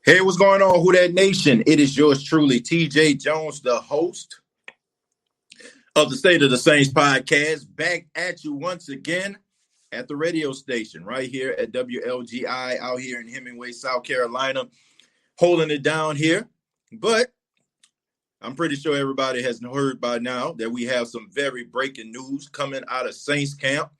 Hey, what's going on, Who That Nation? It is yours truly, TJ Jones, the host of the State of the Saints podcast, back at you once again at the radio station right here at WLGI out here in Hemingway, South Carolina, holding it down here. But I'm pretty sure everybody has heard by now that we have some very breaking news coming out of Saints camp.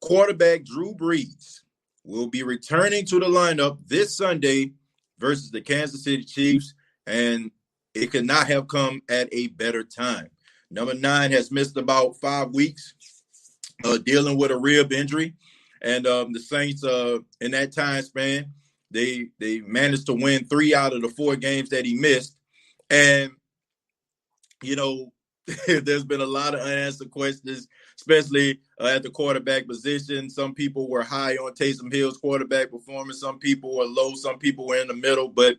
Quarterback Drew Brees will be returning to the lineup this Sunday versus the Kansas City Chiefs, and it could not have come at a better time. Number 9 has missed about 5 weeks dealing with a rib injury, and the Saints, in that time span, they managed to win 3 out of the 4 games that he missed. And, you know, there's been a lot of unanswered questions, especially at the quarterback position. Some people were high on Taysom Hill's quarterback performance. Some people were low. Some people were in the middle. But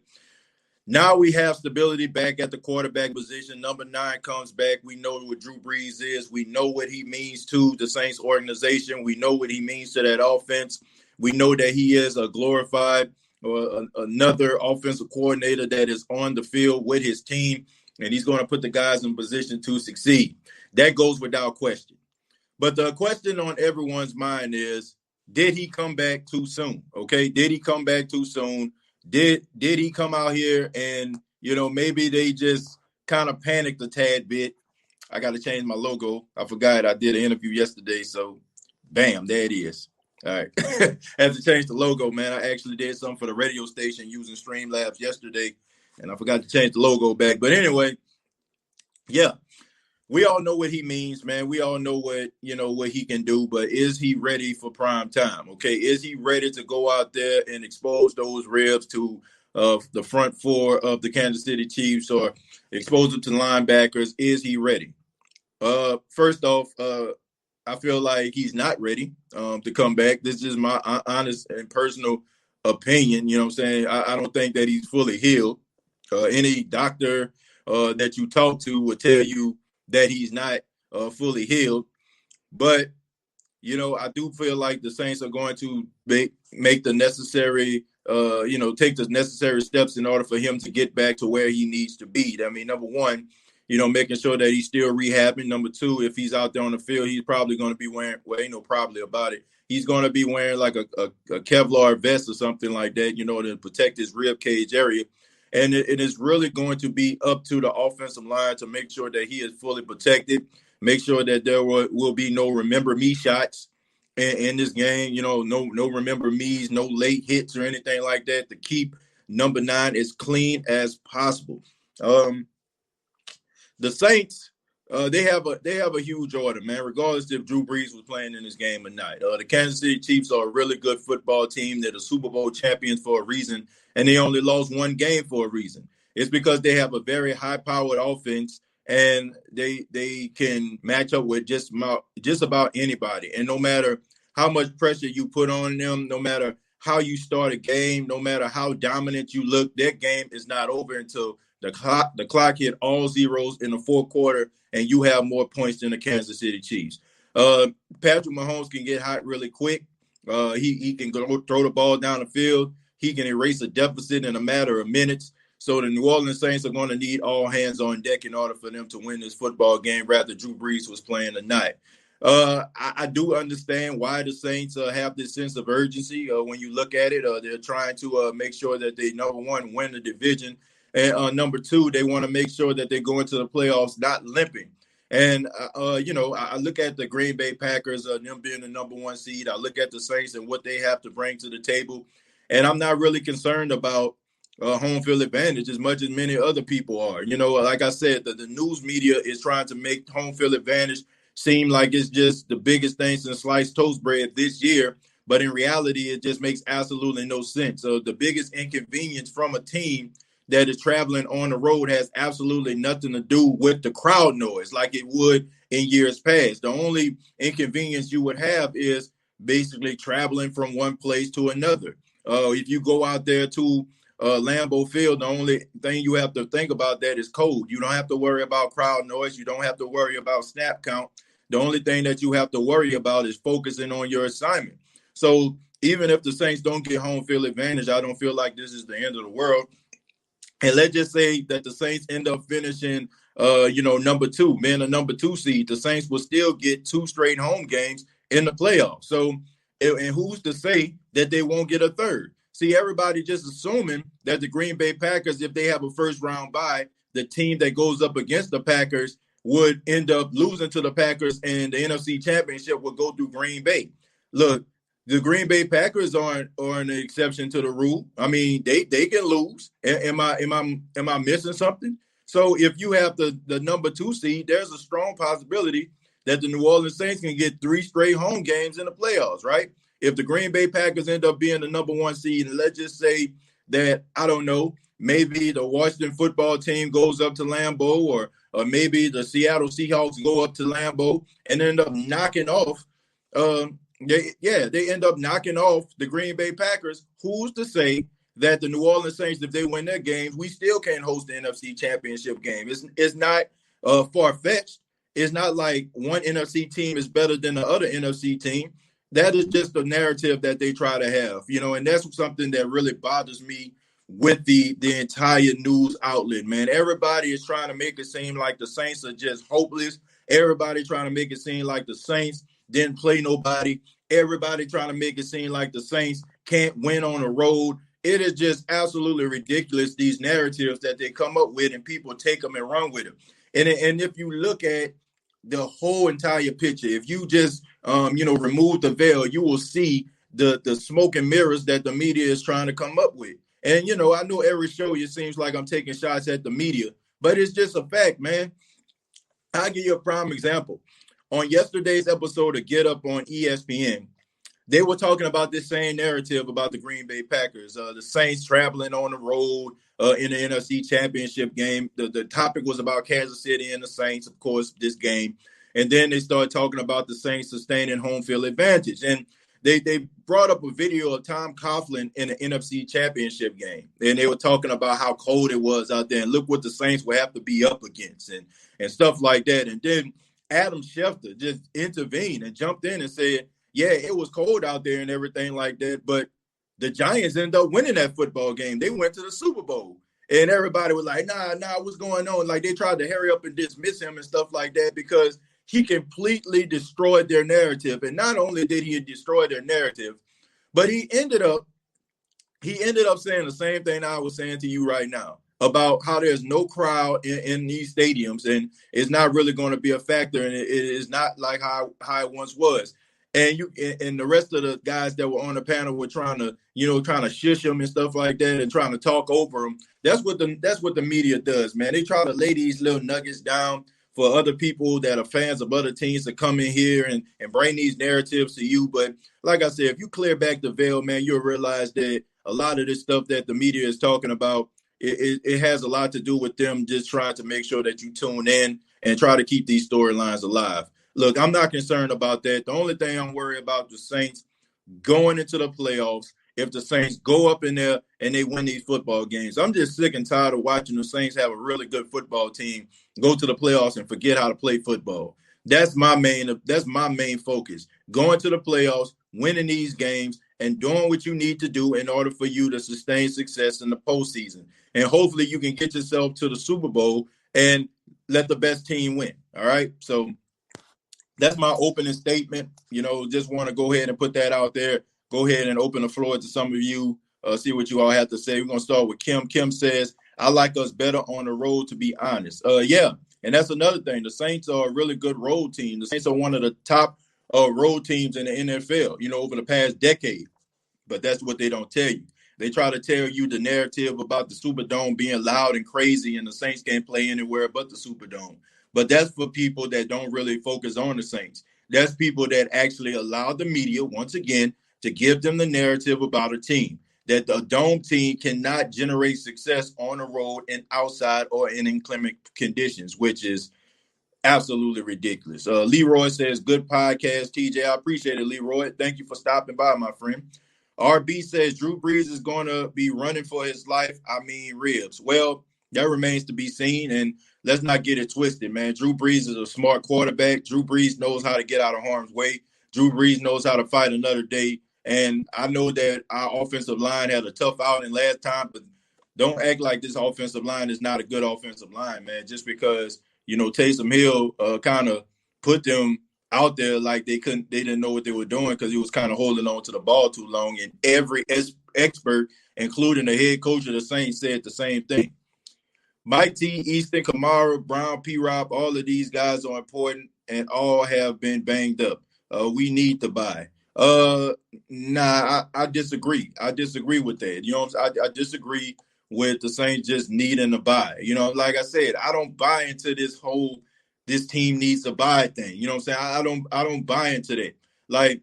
now we have stability back at the quarterback position. Number 9 comes back. We know what Drew Brees is. We know what he means to the Saints organization. We know what he means to that offense. We know that he is a glorified or another offensive coordinator that is on the field with his team, and he's going to put the guys in position to succeed. That goes without question. But the question on everyone's mind is, did he come back too soon? Okay, did he come back too soon? Did he come out here and, maybe they just kind of panicked a tad bit? I got to change my logo. I forgot I did an interview yesterday, so bam, there it is. All right. Had to change the logo, man. I actually did something for the radio station using Streamlabs yesterday, and I forgot to change the logo back. But anyway, yeah, we all know what he means, man. We all know what he can do, but is he ready for prime time? Okay, is he ready to go out there and expose those ribs to the front 4 of the Kansas City Chiefs or expose them to linebackers? Is he ready? First off, I feel like he's not ready to come back. This is my honest and personal opinion. You know what I'm saying? I don't think that he's fully healed. Any doctor that you talk to will tell you that he's not fully healed. But, I do feel like the Saints are going to make the necessary, take the necessary steps in order for him to get back to where he needs to be. I mean, number 1, making sure that he's still rehabbing. Number 2, if he's out there on the field, he's probably going to be wearing, well, ain't no probably about it. He's going to be wearing like a Kevlar vest or something like that, to protect his rib cage area. And it is really going to be up to the offensive line to make sure that he is fully protected, make sure that there will be no remember me shots in this game, no remember me's, no late hits or anything like that, to keep number 9 as clean as possible. The Saints, they have a huge order, man, regardless if Drew Brees was playing in this game or not. The Kansas City Chiefs are a really good football team. They're the Super Bowl champions for a reason, and they only lost 1 game for a reason. It's because they have a very high-powered offense, and they can match up with just about anybody. And no matter how much pressure you put on them, no matter how you start a game, no matter how dominant you look, that game is not over until the clock hit all zeros in the 4th quarter, and you have more points than the Kansas City Chiefs. Patrick Mahomes can get hot really quick. He can throw the ball down the field. He can erase a deficit in a matter of minutes. So the New Orleans Saints are going to need all hands on deck in order for them to win this football game, rather Drew Brees was playing or not. I do understand why the Saints have this sense of urgency. When you look at it, they're trying to make sure that they, number 1, win the division. And number 2, they want to make sure that they go into the playoffs not limping. And, I look at the Green Bay Packers, them being the number 1 seed. I look at the Saints and what they have to bring to the table. And I'm not really concerned about home field advantage as much as many other people are. Like I said, the news media is trying to make home field advantage seem like it's just the biggest thing since sliced toast bread this year. But in reality, it just makes absolutely no sense. So the biggest inconvenience from a team that is traveling on the road has absolutely nothing to do with the crowd noise like it would in years past. The only inconvenience you would have is basically traveling from one place to another. If you go out there to Lambeau Field, the only thing you have to think about that is cold. You don't have to worry about crowd noise. You don't have to worry about snap count. The only thing that you have to worry about is focusing on your assignment. So even if the Saints don't get home field advantage, I don't feel like this is the end of the world. And let's just say that the Saints end up finishing, number two, man, a number two seed. The Saints will still get 2 straight home games in the playoffs. So, and who's to say that they won't get a third? See, everybody just assuming that the Green Bay Packers, if they have a first round bye, the team that goes up against the Packers would end up losing to the Packers, and the NFC Championship will go through Green Bay. Look, the Green Bay Packers aren't an exception to the rule. I mean, they can lose. Am I missing something? So if you have the number 2 seed, there's a strong possibility that the New Orleans Saints can get 3 straight home games in the playoffs, right? If the Green Bay Packers end up being the number 1 seed, and let's just say that, I don't know, maybe the Washington football team goes up to Lambeau, or maybe the Seattle Seahawks go up to Lambeau and end up knocking off they end up knocking off the Green Bay Packers. Who's to say that the New Orleans Saints, if they win their games, we still can't host the NFC Championship game? It's not far-fetched. It's not like one NFC team is better than the other NFC team. That is just the narrative that they try to have, and that's something that really bothers me with the entire news outlet, man. Everybody is trying to make it seem like the Saints are just hopeless. Everybody trying to make it seem like the Saints didn't play nobody. Everybody trying to make it seem like the Saints can't win on the road. It is just absolutely ridiculous, these narratives that they come up with, and people take them and run with them. And if you look at the whole entire picture, if you just remove the veil, you will see the smoke and mirrors that the media is trying to come up with. And I know every show it seems like I'm taking shots at the media, but it's just a fact, man. I'll give you a prime example. On yesterday's episode of Get Up on ESPN, they were talking about this same narrative about the Green Bay Packers, the Saints traveling on the road in the NFC Championship game. The topic was about Kansas City and the Saints, of course, this game. And then they started talking about the Saints sustaining home field advantage. And they brought up a video of Tom Coughlin in the NFC Championship game. And they were talking about how cold it was out there. And look what the Saints would have to be up against and stuff like that. And then Adam Schefter just intervened and jumped in and said, yeah, it was cold out there and everything like that, but the Giants ended up winning that football game. They went to the Super Bowl, and everybody was like, nah, what's going on? Like, they tried to hurry up and dismiss him and stuff like that because he completely destroyed their narrative. And not only did he destroy their narrative, but he ended up saying the same thing I was saying to you right now about how there's no crowd in these stadiums, and it's not really going to be a factor, and it is not like how it once was. And the rest of the guys that were on the panel were trying to shush him and stuff like that, and trying to talk over him. That's what the media does, man. They try to lay these little nuggets down for other people that are fans of other teams to come in here and bring these narratives to you. But like I said, if you clear back the veil, man, you'll realize that a lot of this stuff that the media is talking about, it has a lot to do with them just trying to make sure that you tune in and try to keep these storylines alive. Look, I'm not concerned about that. The only thing I'm worried about the Saints going into the playoffs, if the Saints go up in there and they win these football games. I'm just sick and tired of watching the Saints have a really good football team go to the playoffs and forget how to play football. That's my main focus. Going to the playoffs, winning these games, and doing what you need to do in order for you to sustain success in the postseason. And hopefully you can get yourself to the Super Bowl and let the best team win. All right. So that's my opening statement. Just want to go ahead and put that out there. Go ahead and open the floor to some of you, see what you all have to say. We're going to start with Kim. Kim says, I like us better on the road, to be honest. Yeah. And that's another thing. The Saints are a really good road team. The Saints are one of the top road teams in the NFL, over the past decade. But that's what they don't tell you. They try to tell you the narrative about the Superdome being loud and crazy and the Saints can't play anywhere but the Superdome. But that's for people that don't really focus on the Saints. That's people that actually allow the media, once again, to give them the narrative about a team. That the Dome team cannot generate success on the road and outside or in inclement conditions, which is absolutely ridiculous. Leroy says, good podcast, TJ. I appreciate it, Leroy. Thank you for stopping by, my friend. RB says, Drew Brees is going to be running for his life. Ribs. Well, that remains to be seen, and let's not get it twisted, man. Drew Brees is a smart quarterback. Drew Brees knows how to get out of harm's way. Drew Brees knows how to fight another day. And I know that our offensive line had a tough outing last time, but don't act like this offensive line is not a good offensive line, man. Just because, Taysom Hill kind of put them out there like they didn't know what they were doing because he was kind of holding on to the ball too long. And every expert, including the head coach of the Saints, said the same thing. Mike T, Easton, Kamara, Brown, P-Rob, all of these guys are important and all have been banged up. We need to buy. I disagree. I disagree with that. I disagree with the Saints just needing to buy. Like I said, I don't buy into this team needs to buy thing. You know what I'm saying? I don't buy into that. Like,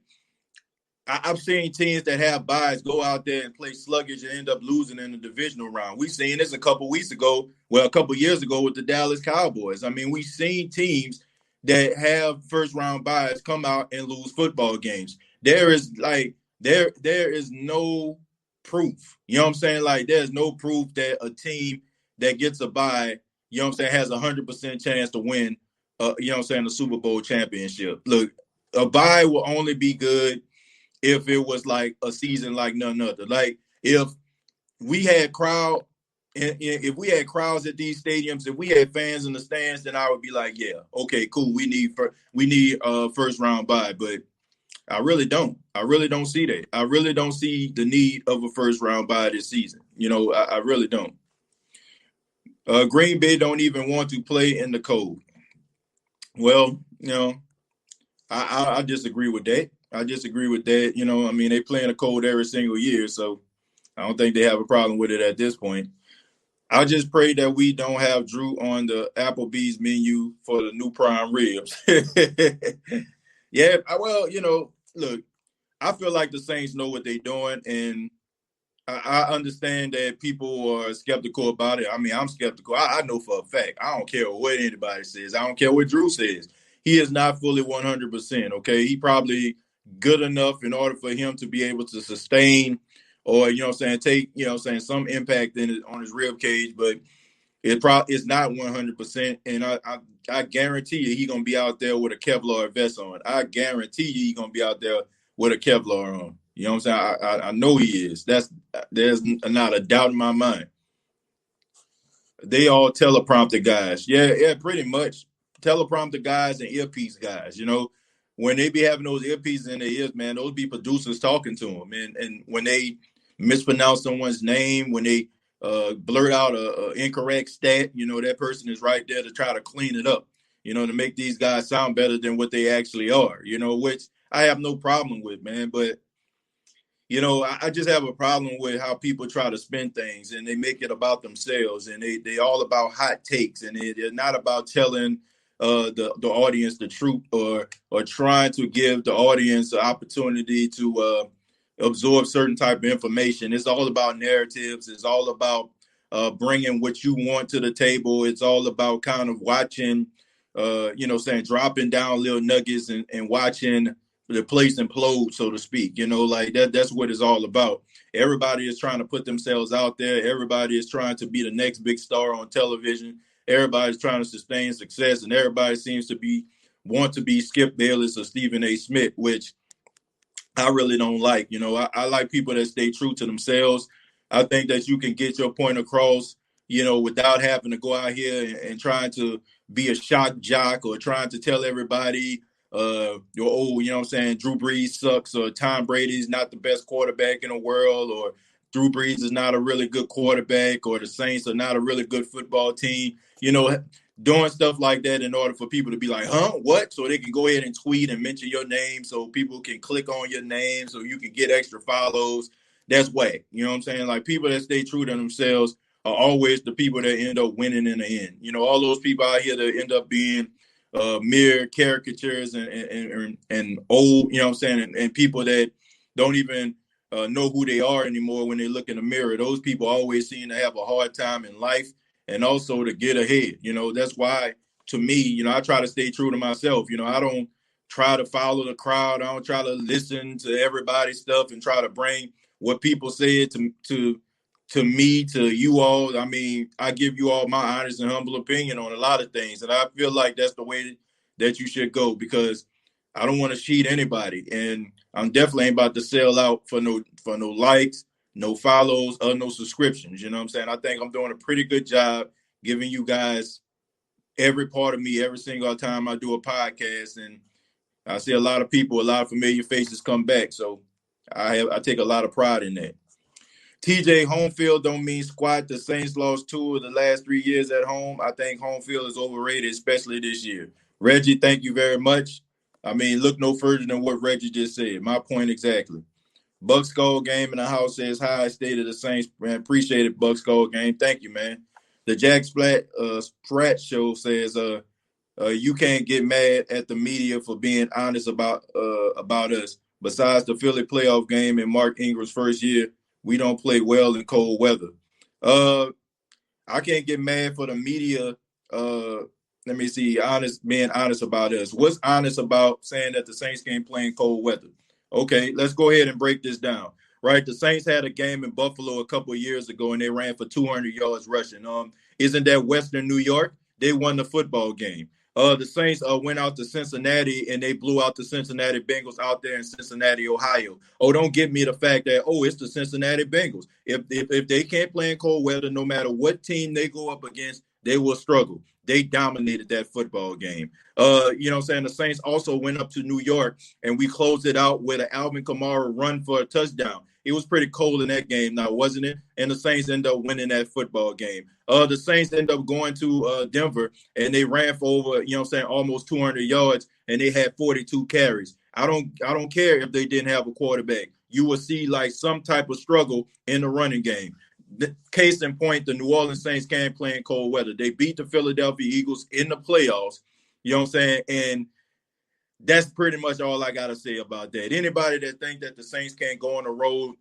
I've seen teams that have buys go out there and play sluggish and end up losing in the divisional round. We've seen this a couple years ago with the Dallas Cowboys. I mean, we've seen teams that have first round buys come out and lose football games. There is no proof. You know what I'm saying? Like, there's no proof that a team that gets a buy, you know what I'm saying, has 100% chance to win, the Super Bowl championship. Look, a buy will only be good if it was like a season like none other. Like, if we had crowds at these stadiums, if we had fans in the stands, then I would be like, yeah, okay, cool. We need first round bye, but I really don't. I really don't see that. I really don't see the need of a first round bye this season. I really don't. Green Bay don't even want to play in the cold. Well, I disagree with that. I disagree with that. They play in the cold every single year, so I don't think they have a problem with it at this point. I just pray that we don't have Drew on the Applebee's menu for the new prime ribs. Yeah, well, look, I feel like the Saints know what they're doing, and I understand that people are skeptical about it. I mean, I'm skeptical. I know for a fact. I don't care what anybody says. I don't care what Drew says. He is not fully 100%, okay? He probably good enough in order for him to be able to sustain or, take, some impact on his rib cage, but it's not 100%. And I guarantee you he's going to be out there with a Kevlar vest on. I guarantee you he's going to be out there with a Kevlar on. You know what I'm saying? I know he is. There's not a doubt in my mind. They all teleprompter guys. Yeah, pretty much. Teleprompter guys and earpiece guys. When they be having those earpieces in their ears, man, those be producers talking to them. And when they mispronounce someone's name, when they blurt out a incorrect stat, that person is right there to try to clean it up, to make these guys sound better than what they actually are, which I have no problem with, man. But I just have a problem with how people try to spin things and they make it about themselves and they all about hot takes and they're not about telling the audience the truth or trying to give the audience an opportunity to absorb certain type of information. It's all about narratives. It's all about bringing what you want to the table. It's all about kind of watching, dropping down little nuggets and watching the place implode, so to speak. Like that's what it's all about. Everybody is trying to put themselves out there. Everybody is trying to be the next big star on television. Everybody's trying to sustain success, and everybody seems to want to be Skip Bayless or Stephen A. Smith, which I really don't like. I like people that stay true to themselves. I think that you can get your point across, without having to go out here and trying to be a shock jock or trying to tell everybody, Drew Brees sucks or Tom Brady's not the best quarterback in the world or Drew Brees is not a really good quarterback or the Saints are not a really good football team. Doing stuff like that in order for people to be like, huh, what? So they can go ahead and tweet and mention your name so people can click on your name so you can get extra follows. That's whack. You know what I'm saying? Like, people that stay true to themselves are always the people that end up winning in the end. All those people out here that end up being mere caricatures and old, you know what I'm saying, and people that don't even know who they are anymore when they look in the mirror. Those people always seem to have a hard time in life and also to get ahead. That's why, to me, I try to stay true to myself. I don't try to follow the crowd. I don't try to listen to everybody's stuff and try to bring what people said to me, to you all. I mean, I give you all my honest and humble opinion on a lot of things. And I feel like that's the way that you should go, because I don't want to cheat anybody, and I'm definitely ain't about to sell out for no likes, no follows, or no subscriptions. You know what I'm saying? I think I'm doing a pretty good job giving you guys every part of me every single time I do a podcast, and I see a lot of people, a lot of familiar faces come back. So I take a lot of pride in that. TJ, home field don't mean squat. The Saints lost 2 of the last 3 years at home. I think home field is overrated, especially this year. Reggie, thank you very much. I mean, look no further than what Reggie just said. My point exactly. Buck Skull Game in the house says hi. State of the Saints. Man, appreciate it, Buck Skull Game. Thank you, man. The Jack Sprat Show says you can't get mad at the media for being honest about us. Besides the Philly playoff game in Mark Ingram's first year, we don't play well in cold weather. I can't get mad for the media. Let me see, being honest about us. What's honest about saying that the Saints can't play in cold weather? Okay, let's go ahead and break this down. Right, the Saints had a game in Buffalo a couple of years ago, and they ran for 200 yards rushing. Isn't that Western New York? They won the football game. The Saints went out to Cincinnati and they blew out the Cincinnati Bengals out there in Cincinnati, Ohio. Oh, don't give me the fact that, it's the Cincinnati Bengals. If they can't play in cold weather, no matter what team they go up against, they will struggle. They dominated that football game. You know what I'm saying? The Saints also went up to New York and we closed it out with an Alvin Kamara run for a touchdown. It was pretty cold in that game now, wasn't it? And the Saints end up winning that football game. The Saints end up going to Denver and they ran for over, almost 200 yards and they had 42 carries. I don't care if they didn't have a quarterback. You will see like some type of struggle in the running game. The case in point, the New Orleans Saints can't play in cold weather. They beat the Philadelphia Eagles in the playoffs. You know what I'm saying? And that's pretty much all I got to say about that. Anybody that think that the Saints can't go on the road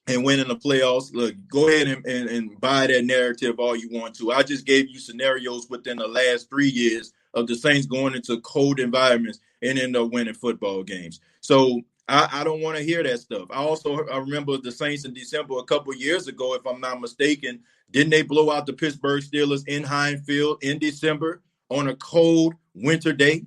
and win in the playoffs, look, go ahead and buy that narrative all you want to. I just gave you scenarios within the last 3 years of the Saints going into cold environments and end up winning football games. So I don't want to hear that stuff. I remember the Saints in December a couple of years ago, if I'm not mistaken, didn't they blow out the Pittsburgh Steelers in Heinz Field in December on a cold winter day?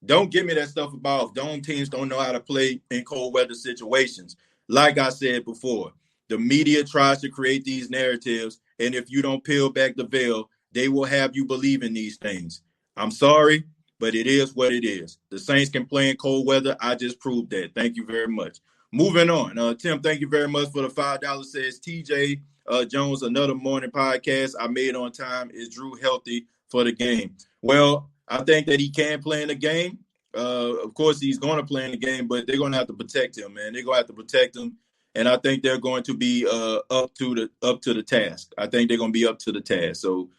Don't give me that stuff about dome teams don't know how to play in cold weather situations. Like I said before, the media tries to create these narratives, and if you don't peel back the veil, they will have you believe in these things. I'm sorry, but it is what it is. The Saints can play in cold weather. I just proved that. Thank you very much. Moving on. Tim, thank you very much for the $5. Says TJ Jones, another morning podcast I made on time. Is Drew healthy for the game? Well, I think that he can play in the game. Of course, he's going to play in the game, but they're going to have to protect him, man. They're going to have to protect him, and I think they're going to be up to the task. I think they're going to be up to the task. So,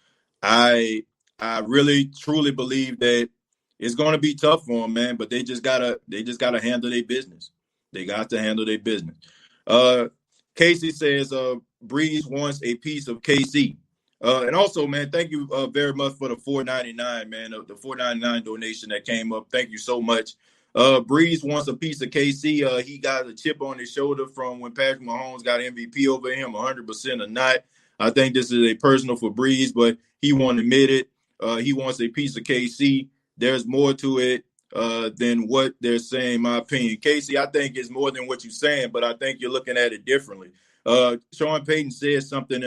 I really truly believe that it's going to be tough for them, man. But they just gotta handle their business. They got to handle their business. Casey says Brees wants a piece of KC. And also, man, thank you very much for the $4.99, man, the $4.99 donation that came up. Thank you so much. Breeze wants a piece of KC. He got a chip on his shoulder from when Patrick Mahomes got MVP over him, 100% or not. I think this is a personal for Breeze, but he won't admit it. He wants a piece of KC. There's more to it than what they're saying, in my opinion. Casey, I think it's more than what you're saying, but I think you're looking at it differently. Sean Payton said something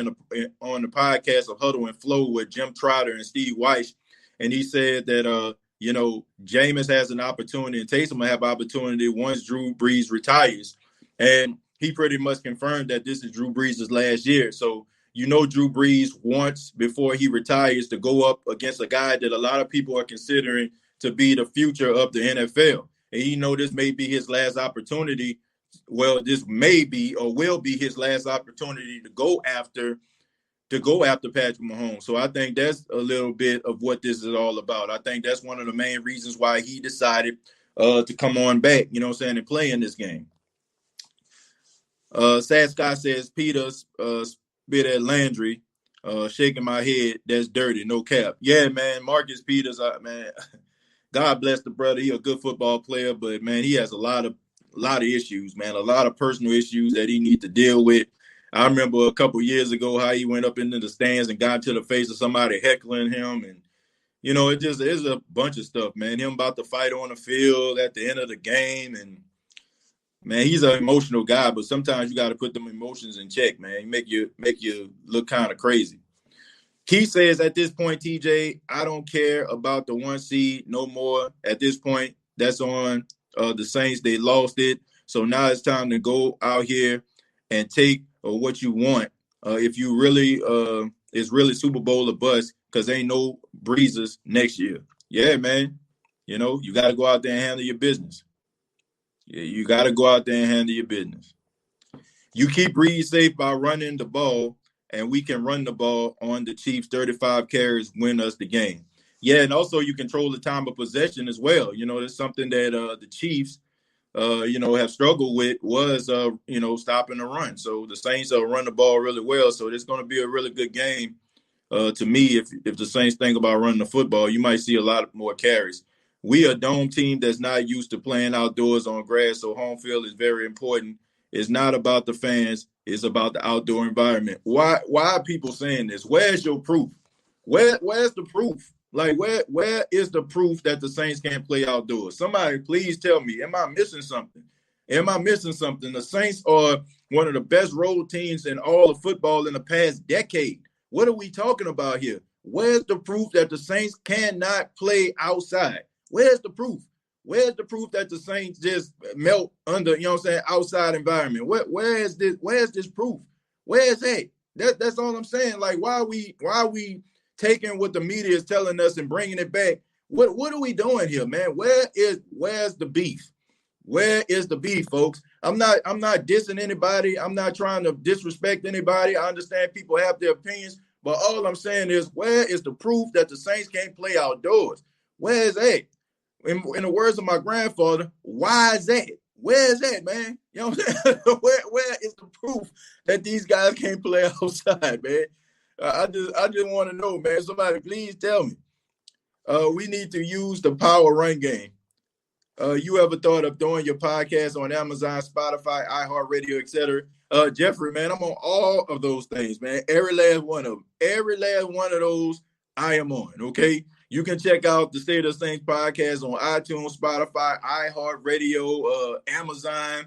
on the podcast of Huddle and Flow with Jim Trotter and Steve Weiss, and he said that Jameis has an opportunity and Taysom will have opportunity once Drew Brees retires, and he pretty much confirmed that this is Drew Brees' last year. So Drew Brees wants, before he retires, to go up against a guy that a lot of people are considering to be the future of the NFL, and this may be his last opportunity. Well, this may be or will be his last opportunity to go after Patrick Mahomes. So I think that's a little bit of what this is all about. I think that's one of the main reasons why he decided to come on back, and play in this game. Sad Scott says, Peter spit at Landry, shaking my head. That's dirty, no cap. Yeah, man, Marcus Peters, man, God bless the brother. He a good football player, but, man, he has a lot of issues, man, a lot of personal issues that he needs to deal with. I remember a couple years ago how he went up into the stands and got to the face of somebody heckling him, and it just is a bunch of stuff, man. Him about to fight on the field at the end of the game, and man, he's an emotional guy. But sometimes you got to put them emotions in check, man. Make you look kind of crazy. Keith says at this point, TJ, I don't care about the 1 seed no more. At this point, that's on the Saints. They lost it. So now it's time to go out here and take what you want. If you really, it's really Super Bowl or bust, because ain't no breezes next year. Yeah, man. You got to go out there and handle your business. Yeah, you got to go out there and handle your business. You keep Brees safe by running the ball, and we can run the ball on the Chiefs. 35 carries win us the game. Yeah, and also you control the time of possession as well. That's something that the Chiefs, have struggled with was, stopping the run. So the Saints run the ball really well. So it's going to be a really good game. To me, if the Saints think about running the football, you might see a lot more carries. We a dome team that's not used to playing outdoors on grass, so home field is very important. It's not about the fans. It's about the outdoor environment. Why are people saying this? Where's your proof? Where's the proof? Like, where is the proof that the Saints can't play outdoors? Somebody please tell me, am I missing something? The Saints are one of the best road teams in all of football in the past decade. What are we talking about here? Where's the proof that the Saints cannot play outside? Where's the proof? Where's the proof that the Saints just melt under, outside environment? Where is this proof? Where is that? That's all I'm saying. Like, why are we taking what the media is telling us and bringing it back? What are we doing here, man? Where's the beef? Where is the beef, folks? I'm not dissing anybody. I'm not trying to disrespect anybody. I understand people have their opinions, but all I'm saying is, where is the proof that the Saints can't play outdoors? Where is that? In the words of my grandfather, why is that? Where is that, man? You know what I'm saying? Where is the proof that these guys can't play outside, man? I just want to know, man. Somebody please tell me. We need to use the power run game. You ever thought of doing your podcast on Amazon, Spotify, iHeartRadio, etc.? Jeffrey, man, I'm on all of those things, man. Every last one of them. Every last one of those I am on, okay? You can check out the State of the Saints podcast on iTunes, Spotify, iHeartRadio, Amazon,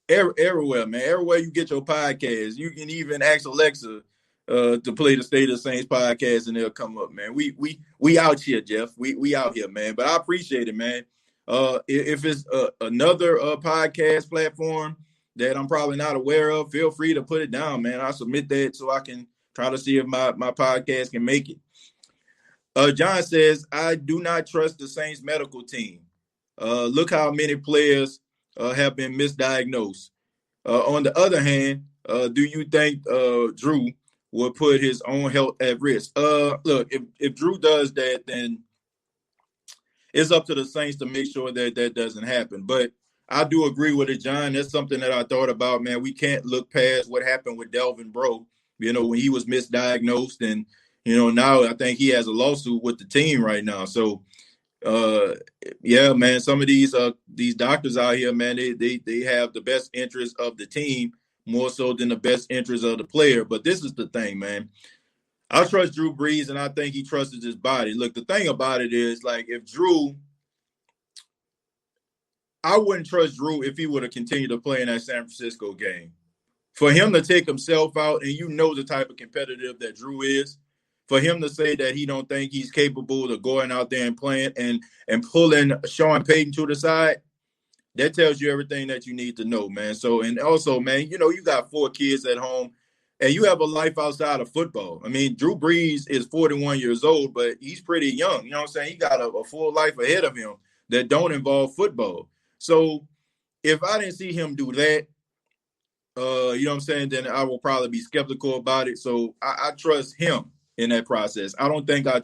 everywhere, man. Everywhere you get your podcast. You can even ask Alexa to play the State of the Saints podcast, and they'll come up, man. We out here, Jeff. We out here, man. But I appreciate it, man. If it's another podcast platform that I'm probably not aware of, feel free to put it down, man. I'll submit that so I can try to see if my podcast can make it. John says, I do not trust the Saints medical team. Look how many players have been misdiagnosed. On the other hand, do you think Drew will put his own health at risk? Look, if Drew does that, then it's up to the Saints to make sure that doesn't happen. But I do agree with it, John. That's something that I thought about, man. We can't look past what happened with Delvin Breaux, when he was misdiagnosed. And, now I think he has a lawsuit with the team right now. So, yeah, man, some of these doctors out here, man, they have the best interest of the team more so than the best interest of the player. But this is the thing, man. I trust Drew Brees, and I think he trusts his body. Look, the thing about it is, like, I wouldn't trust Drew if he would have continued to play in that San Francisco game. For him to take himself out, and the type of competitor that Drew is, for him to say that he don't think he's capable of going out there and playing and pulling Sean Payton to the side, that tells you everything that you need to know, man. So, and also, man, you got 4 kids at home, and you have a life outside of football. I mean, Drew Brees is 41 years old, but he's pretty young. You know what I'm saying? He got a full life ahead of him that don't involve football. So if I didn't see him do that, you know what I'm saying, then I will probably be skeptical about it. So I trust him in that process. I don't think I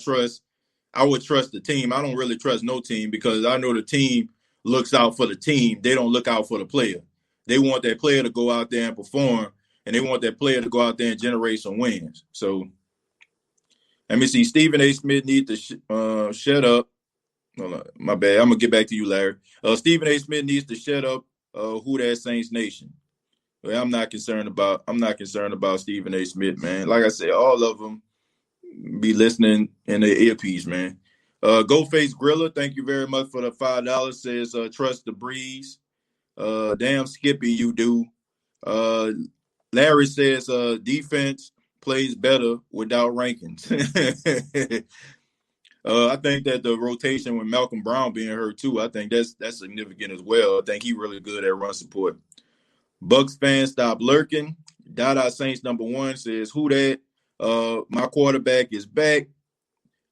would trust the team. I don't really trust no team because I know the team looks out for the team. They don't look out for the player. They want that player to go out there and perform, and they want that player to go out there and generate some wins. So let me see. Stephen A. Smith needs to shut up. Hold on, my bad. I'm going to get back to you, Larry. Stephen A. Smith needs to shut up. Who that Saints Nation? Well, I'm not concerned about Stephen A. Smith, man. Like I said, all of them be listening in their earpiece, man. Ghostface Griller, thank you very much for the $5. Says trust the breeze. Damn Skippy, you do. Uh, Larry says defense plays better without rankings. I think that the rotation with Malcolm Brown being hurt too, I think that's significant as well. I think he's really good at run support. Bucks fans stop lurking. Dada Saints #1 says, "Who that? My quarterback is back."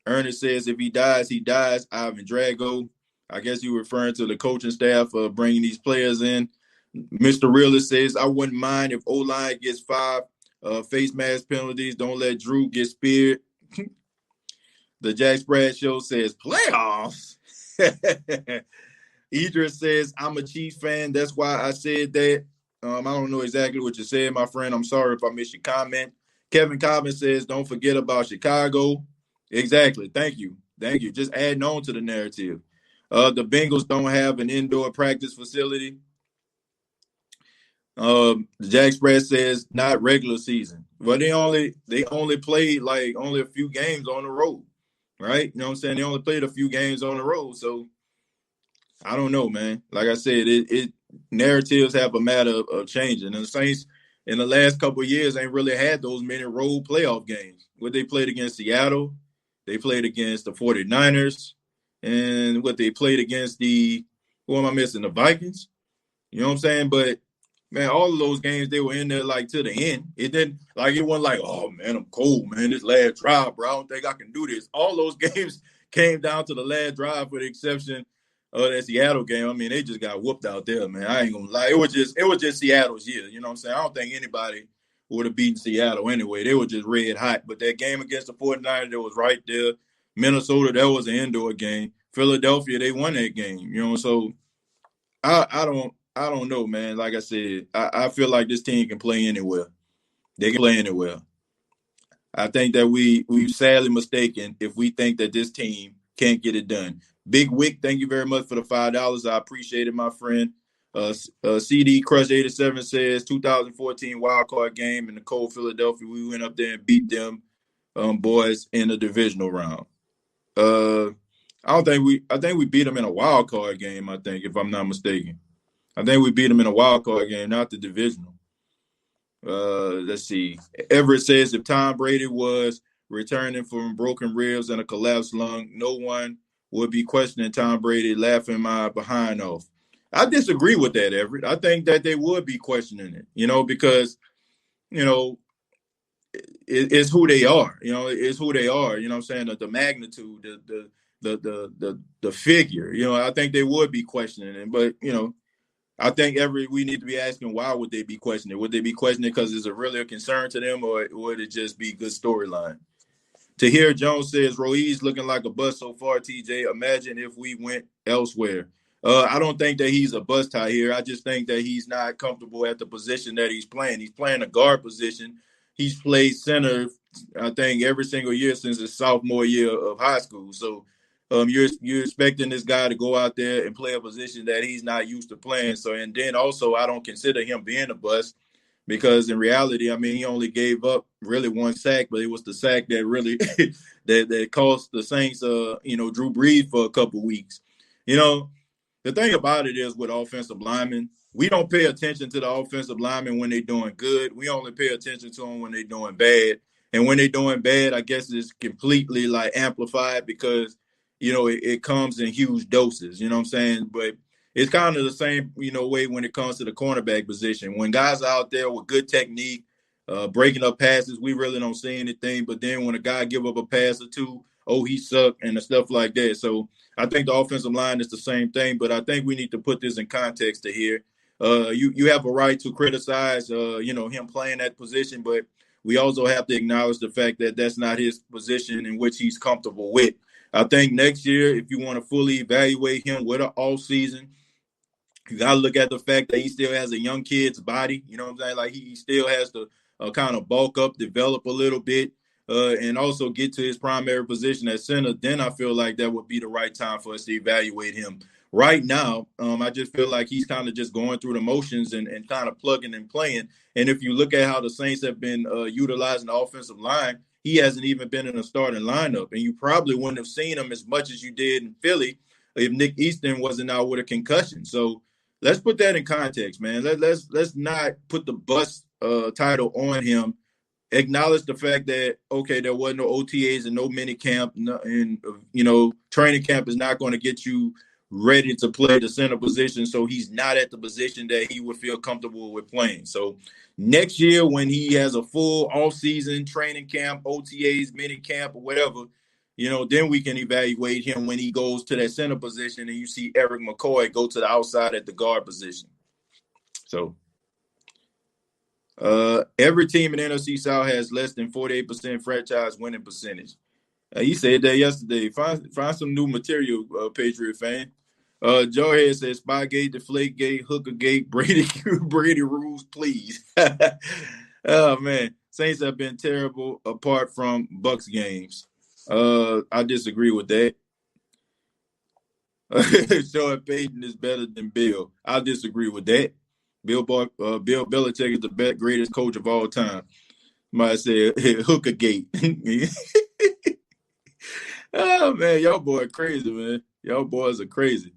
Ernest says, "If he dies, he dies." Ivan Drago. I guess you referring to the coaching staff bringing these players in. Mr. Realist says, "I wouldn't mind if O-line gets 5 face mask penalties. Don't let Drew get speared." The Jack Sprad Show says, "Playoffs." Idris says, "I'm a Chiefs fan. That's why I said that." I don't know exactly what you said, my friend. I'm sorry if I missed your comment. Kevin Cobbin says, "Don't forget about Chicago." Exactly. Thank you. Thank you. Just adding on to the narrative. The Bengals don't have an indoor practice facility. Jack Spread says not regular season. Well, they only played like only a few games on the road, right? You know what I'm saying? They only played a few games on the road, so I don't know, man. Like I said, it narratives have a matter of changing. And the Saints in the last couple of years ain't really had those many road playoff games. What they played against Seattle, they played against the 49ers, and what they played against who am I missing? The Vikings. You know what I'm saying? But man, all of those games they were in there like to the end. It didn't like it wasn't like, oh man, I'm cold, man. This last drive, bro. I don't think I can do this. All those games came down to the last drive, for the exception of that Seattle game. I mean, they just got whooped out there, man. I ain't gonna lie. It was just Seattle's year. You know what I'm saying? I don't think anybody would have beaten Seattle anyway. They were just red hot. But that game against the 49ers, that was right there. Minnesota, that was an indoor game. Philadelphia, they won that game. You know, so I don't know, man. Like I said, I feel like this team can play anywhere. They can play anywhere. I think that we've sadly mistaken if we think that this team can't get it done. Big Wick, thank you very much for the $5. I appreciate it, my friend. CD Crush 87 says 2014 wild card game in the cold Philadelphia. We went up there and beat them boys in the divisional round. I think we beat them in a wild card game. I think, if I'm not mistaken. I think we beat them in a wild card game, not the divisional. Let's see. Everett says if Tom Brady was returning from broken ribs and a collapsed lung, no one would be questioning Tom Brady, laughing my behind off. I disagree with that, Everett. I think that they would be questioning it, because, it's who they are. It's who they are. You know what I'm saying? The magnitude, the figure. I think they would be questioning it, but I think we need to be asking, why would they be questioning it? Would they be questioning it because it's really a concern to them, or would it just be good storyline? Tahir Jones says, Ruiz looking like a bust so far, TJ. Imagine if we went elsewhere. I don't think that he's a bust, Tahir. I just think that he's not comfortable at the position that he's playing. He's playing a guard position. He's played center, I think, every single year since his sophomore year of high school. So you're expecting this guy to go out there and play a position that he's not used to playing. So, and then also, I don't consider him being a bust, because in reality, I mean, he only gave up really one sack, but it was the sack that really that cost the Saints, Drew Brees for a couple weeks. The thing about it is, with offensive linemen, we don't pay attention to the offensive linemen when they're doing good. We only pay attention to them when they're doing bad. And when they're doing bad, I guess it's completely like amplified because it comes in huge doses, you know what I'm saying? But it's kind of the same, way when it comes to the cornerback position. When guys are out there with good technique, breaking up passes, we really don't see anything. But then when a guy give up a pass or two, oh, he sucked, and the stuff like that. So I think the offensive line is the same thing, but I think we need to put this in context to here. You have a right to criticize, him playing that position, but we also have to acknowledge the fact that that's not his position in which he's comfortable with. I think next year, if you want to fully evaluate him with an off season, you got to look at the fact that he still has a young kid's body. You know what I'm saying? Like he still has to kind of bulk up, develop a little bit, and also get to his primary position at center. Then I feel like that would be the right time for us to evaluate him. Right now, I just feel like he's kind of just going through the motions and kind of plugging and playing. And if you look at how the Saints have been utilizing the offensive line, he hasn't even been in a starting lineup. And you probably wouldn't have seen him as much as you did in Philly if Nick Easton wasn't out with a concussion. So let's put that in context, man. Let's not put the bust title on him. Acknowledge the fact that, okay, there wasn't no OTAs and no mini camp, and training camp is not going to get you ready to play the center position. So he's not at the position that he would feel comfortable with playing. So next year, when he has a full off-season training camp, OTAs, mini camp, or whatever, then we can evaluate him when he goes to that center position and you see Eric McCoy go to the outside at the guard position. So every team in NFC South has less than 48% franchise winning percentage. You said that yesterday. Find some new material, Patriot fan. Jarhead says Spygate, Deflategate, Hookergate, Brady rules, please. Oh man, Saints have been terrible apart from Bucks games. I disagree with that. Sean Payton is better than Bill. I disagree with that. Bill Belichick is the greatest coach of all time. Might say Hookergate. Oh man, y'all boys crazy, man. Y'all boys are crazy.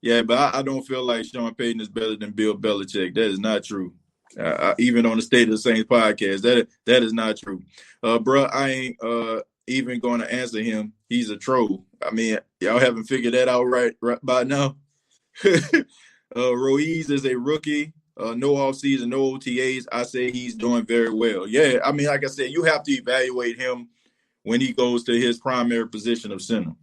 Yeah, but I don't feel like Sean Payton is better than Bill Belichick. That is not true. Even on the State of the Saints podcast, that is not true. Bro, I ain't even going to answer him. He's a troll. I mean, y'all haven't figured that out right by now. Ruiz is a rookie. No offseason, no OTAs. I say he's doing very well. Yeah, I mean, like I said, you have to evaluate him when he goes to his primary position of center.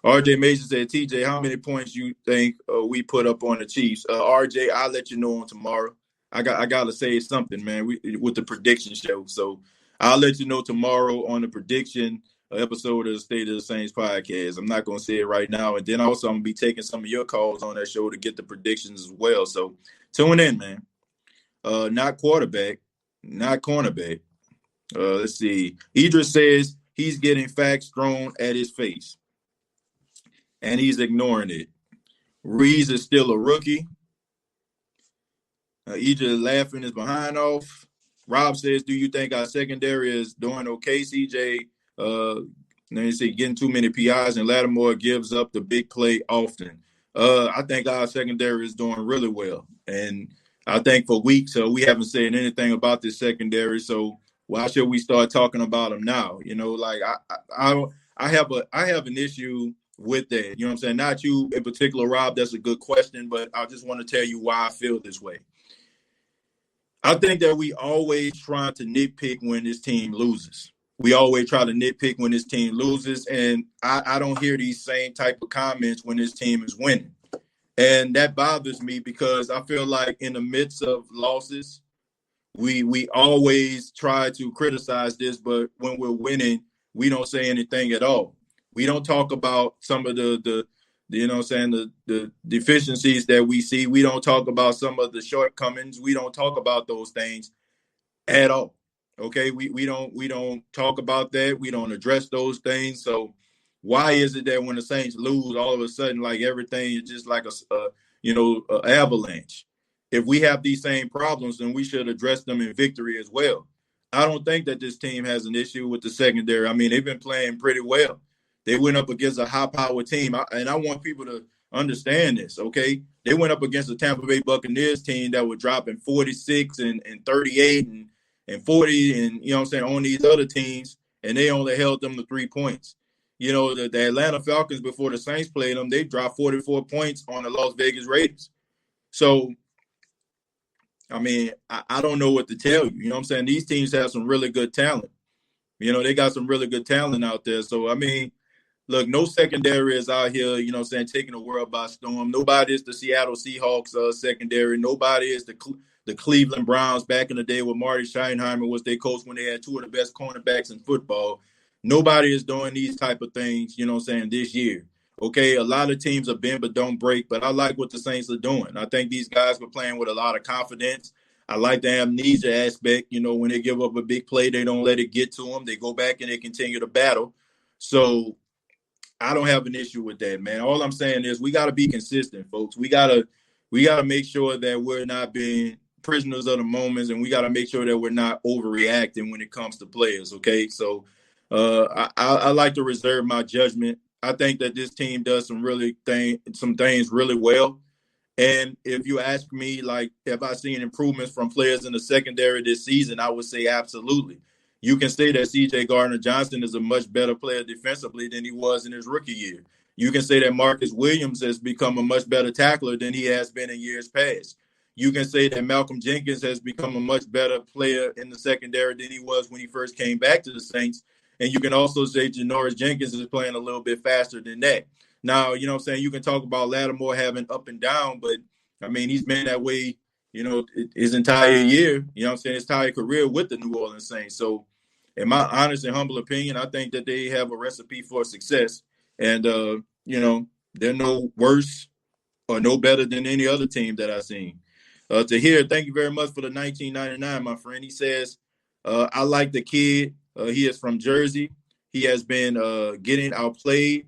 RJ Mason said, TJ, how many points you think we put up on the Chiefs? RJ, I'll let you know on tomorrow. I got to say something, man, with the prediction show. So I'll let you know tomorrow on the prediction episode of the State of the Saints podcast. I'm not going to say it right now. And then also I'm going to be taking some of your calls on that show to get the predictions as well. So tune in, man. Not quarterback, not cornerback. Let's see. Idris says he's getting facts thrown at his face, and he's ignoring it. Reeves is still a rookie. Idris laughing his behind off. Rob says, do you think our secondary is doing okay, CJ? Let me see, getting too many PIs, and Lattimore gives up the big play often. I think our secondary is doing really well. And I think for weeks, we haven't said anything about this secondary. So why should we start talking about them now? Like I have an issue with that. You know what I'm saying? Not you in particular, Rob. That's a good question, but I just want to tell you why I feel this way. I think that we always try to nitpick when this team loses. We always try to nitpick when this team loses, and I don't hear these same type of comments when this team is winning. And that bothers me because I feel like in the midst of losses, we always try to criticize this, but when we're winning, we don't say anything at all. We don't talk about some of the deficiencies that we see. We don't talk about some of the shortcomings. We don't talk about those things at all. Okay, we don't talk about that. We don't address those things. So why is it that when the Saints lose, all of a sudden, like everything is just like a avalanche? If we have these same problems, then we should address them in victory as well. I don't think that this team has an issue with the secondary. I mean, they've been playing pretty well. They went up against a high-powered team, and I want people to understand this, okay? They went up against the Tampa Bay Buccaneers team that was dropping 46 and 38 and 40 and, you know what I'm saying, on these other teams, and they only held them to 3 points. The Atlanta Falcons, before the Saints played them, they dropped 44 points on the Las Vegas Raiders. So, I mean, I don't know what to tell you. You know what I'm saying? These teams have some really good talent. They got some really good talent out there. So, I mean, look, no secondary is out here, you know what I'm saying, taking the world by storm. Nobody is the Seattle Seahawks secondary. Nobody is the Cleveland Browns back in the day with Marty Schottenheimer was their coach when they had two of the best cornerbacks in football. Nobody is doing these type of things, you know what I'm saying, this year. Okay, a lot of teams are bend but don't break, but I like what the Saints are doing. I think these guys were playing with a lot of confidence. I like the amnesia aspect. When they give up a big play, they don't let it get to them. They go back and they continue to battle. So I don't have an issue with that, man. All I'm saying is we got to be consistent, folks. We got to make sure that we're not being prisoners of the moments, and we got to make sure that we're not overreacting when it comes to players. Okay, so I like to reserve my judgment. I think that this team does some things really well. And if you ask me, like, have I seen improvements from players in the secondary this season? I would say absolutely. You can say that C.J. Gardner-Johnson is a much better player defensively than he was in his rookie year. You can say that Marcus Williams has become a much better tackler than he has been in years past. You can say that Malcolm Jenkins has become a much better player in the secondary than he was when he first came back to the Saints. And you can also say Janoris Jenkins is playing a little bit faster than that. Now, you know what I'm saying, you can talk about Lattimore having up and down, but, I mean, he's been that way, his entire year, you know what I'm saying, his entire career with the New Orleans Saints. So, in my honest and humble opinion, I think that they have a recipe for success. And, they're no worse or no better than any other team that I've seen. Tahir, thank you very much for the 1999, my friend. He says, I like the kid. He is from Jersey. He has been getting outplayed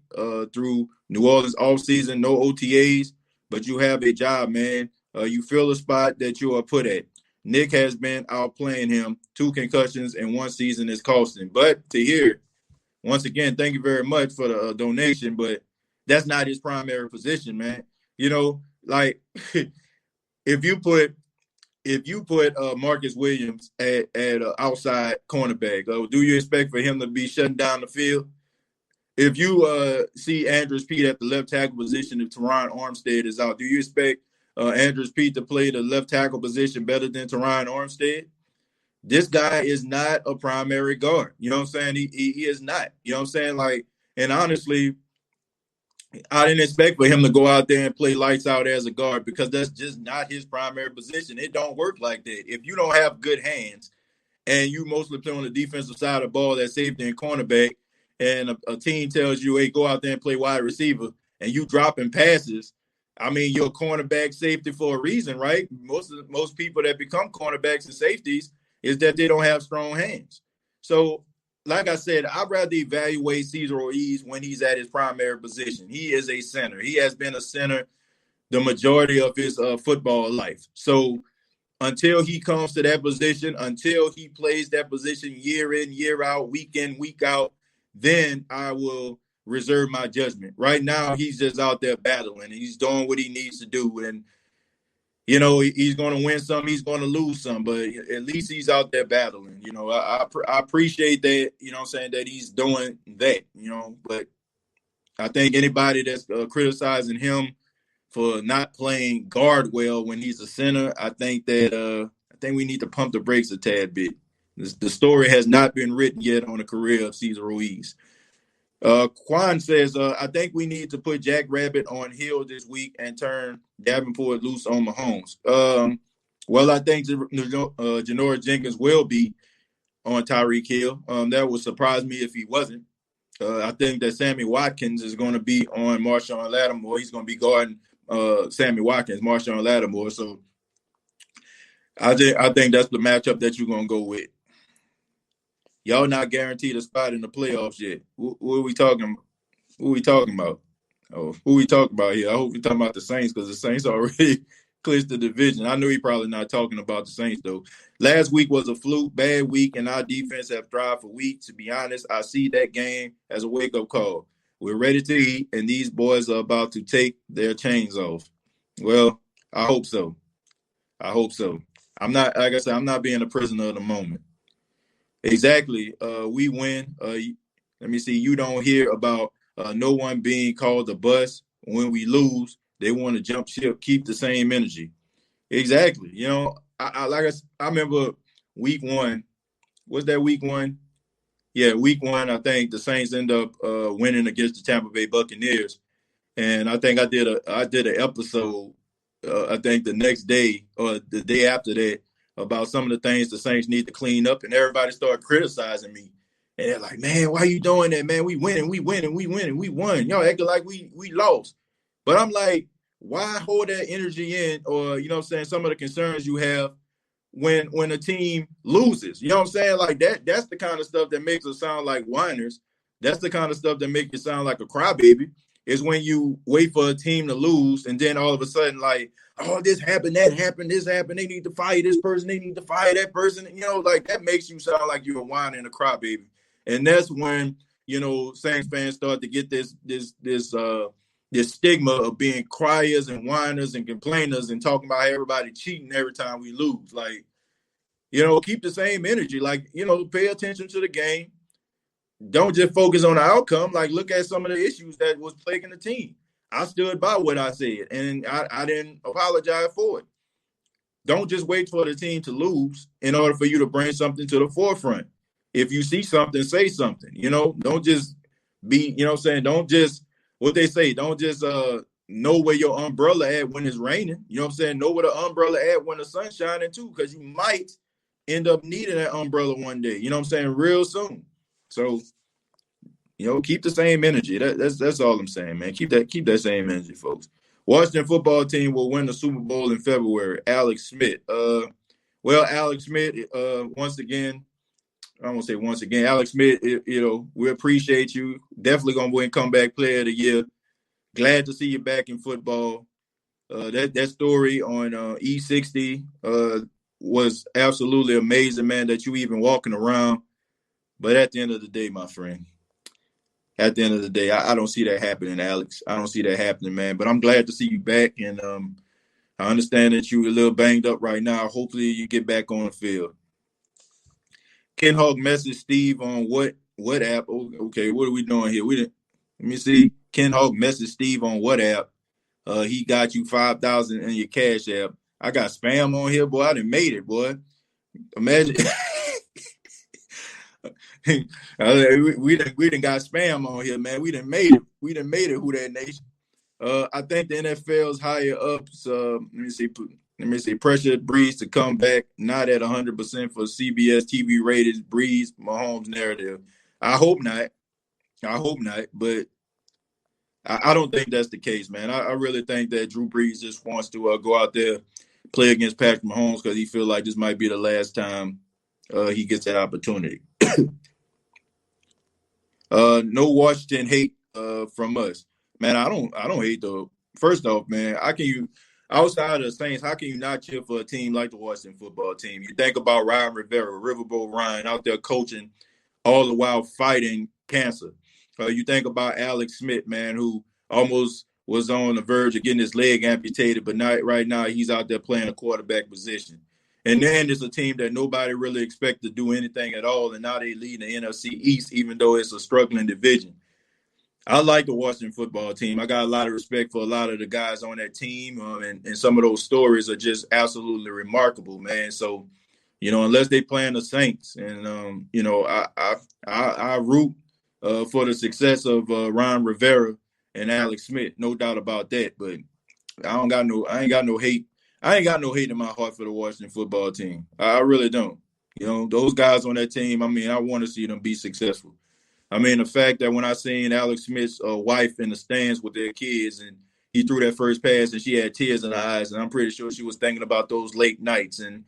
through New Orleans offseason, no OTAs, but you have a job, man. You fill a spot that you are put at. Nick has been outplaying him. 2 concussions in 1 season is costing. But Tahir, once again, thank you very much for the donation, but that's not his primary position, man. Like if you put Marcus Williams at outside cornerback, do you expect for him to be shutting down the field? If you see Andrews Pete at the left tackle position, if Teron Armstead is out, do you expect Andrews Pete to play the left tackle position better than Teron Armstead? This guy is not a primary guard. You know what I'm saying? He is not. You know what I'm saying? Like, and honestly, I didn't expect for him to go out there and play lights out as a guard because that's just not his primary position. It don't work like that. If you don't have good hands and you mostly play on the defensive side of the ball at safety and cornerback, and a team tells you, hey, go out there and play wide receiver, and you dropping passes, I mean, you're a cornerback safety for a reason, right? Most people that become cornerbacks and safeties is that they don't have strong hands. So, like I said, I'd rather evaluate Cesar Ruiz when he's at his primary position. He is a center. He has been a center the majority of his football life. So until he comes to that position, until he plays that position year in, year out, week in, week out, then I will reserve my judgment. Right now, he's just out there battling. He's doing what he needs to do. And, he's going to win some, he's going to lose some, but at least he's out there battling. I appreciate that, what I'm saying, that he's doing that, but I think anybody that's criticizing him for not playing guard well when he's a center, I think we need to pump the brakes a tad bit. The story has not been written yet on the career of Cesar Ruiz. Quan says, I think we need to put Jack Rabbit on Hill this week and turn Davenport loose on Mahomes. Well, I think Janoris Jenkins will be on Tyreek Hill. That would surprise me if he wasn't. I think that Sammy Watkins is going to be on Marshawn Lattimore. He's going to be guarding Sammy Watkins, Marshawn Lattimore. So I think that's the matchup that you're going to go with. Y'all not guaranteed a spot in the playoffs yet. What are we talking? Who are we talking about? Oh, who we talking about here? I hope we're talking about the Saints because the Saints already clinched the division. I know he's probably not talking about the Saints, though. Last week was a fluke, bad week, and our defense have thrived for weeks. To be honest, I see that game as a wake-up call. We're ready to eat, and these boys are about to take their chains off. Well, I hope so. I'm not, like I said, I'm not being a prisoner of the moment. Exactly. We win. Let me see. You don't hear about no one being called a bust. When we lose, they want to jump ship, keep the same energy. Exactly. I remember week 1. Was that week 1? Yeah, week 1, I think the Saints end up winning against the Tampa Bay Buccaneers. And I think I did an episode, I think the next day or the day after that, about some of the things the Saints need to clean up, and everybody started criticizing me. And they're like, man, why you doing that, man? We won. Y'all acting like we lost. But I'm like, why hold that energy in, or, some of the concerns you have when a team loses? You know what I'm saying? Like that's the kind of stuff that makes us sound like whiners. That's the kind of stuff that makes you sound like a crybaby. is when you wait for a team to lose and then all of a sudden, like, oh, this happened, that happened, this happened. They need to fire this person. They need to fire that person. Like that makes you sound like you're a whine and a crybaby. And that's when, Saints fans start to get this stigma of being criers and whiners and complainers and talking about everybody cheating every time we lose. Like, keep the same energy. Like, pay attention to the game. Don't just focus on the outcome. Like, look at some of the issues that was plaguing the team. I stood by what I said, and I didn't apologize for it. Don't just wait for the team to lose in order for you to bring something to the forefront. If you see something, say something. Don't just be, don't just, what they say, don't just know where your umbrella at when it's raining. You know what I'm saying? Know where the umbrella at when the sun's shining too, because you might end up needing that umbrella one day. You know what I'm saying? Real soon. So, keep the same energy. That's all I'm saying, man. Keep that same energy, folks. Washington football team will win the Super Bowl in February. Alex Smith. Alex Smith, once again, I won't say once again, Alex Smith, we appreciate you. Definitely going to win comeback player of the year. Glad to see you back in football. That story on E60 was absolutely amazing, man, that you even walking around. But at the end of the day, my friend, I don't see that happening, Alex. I don't see that happening, man. But I'm glad to see you back. And I understand that you're a little banged up right now. Hopefully you get back on the field. Ken Hawk messaged Steve on what app? Okay, what are we doing here? Let me see. Ken Hawk messaged Steve on what app? He got you 5,000 in your cash app. I got spam on here, boy. I done made it, boy. Imagine. we done got spam on here, man. We done made it. Who that nation? I think the NFL's higher ups. Let me see. Pressured Brees to come back, not at 100% for CBS TV rated Brees Mahomes narrative. I hope not. But I don't think that's the case, man. I really think that Drew Brees just wants to go out there, play against Patrick Mahomes because he feels like this might be the last time he gets that opportunity. No Washington hate from us, man. I don't hate though. First off, man, how can you, outside of the Saints, how can you not cheer for a team like the Washington football team? You think about Ryan Rivera, Riverboat Ryan, out there coaching, all the while fighting cancer. You think about Alex Smith, man, who almost was on the verge of getting his leg amputated, but not right now. He's out there playing a quarterback position. And then it's a team that nobody really expected to do anything at all, and now they lead the NFC East, even though it's a struggling division. I like the Washington football team. I got a lot of respect for a lot of the guys on that team, and some of those stories are just absolutely remarkable, man. So, unless they playing the Saints, and I root for the success of Ron Rivera and Alex Smith, no doubt about that. But I ain't got no hate. I ain't got no hate in my heart for the Washington football team. I really don't. Those guys on that team, I want to see them be successful. The fact that when I seen Alex Smith's wife in the stands with their kids and he threw that first pass and she had tears in her eyes, and I'm pretty sure she was thinking about those late nights and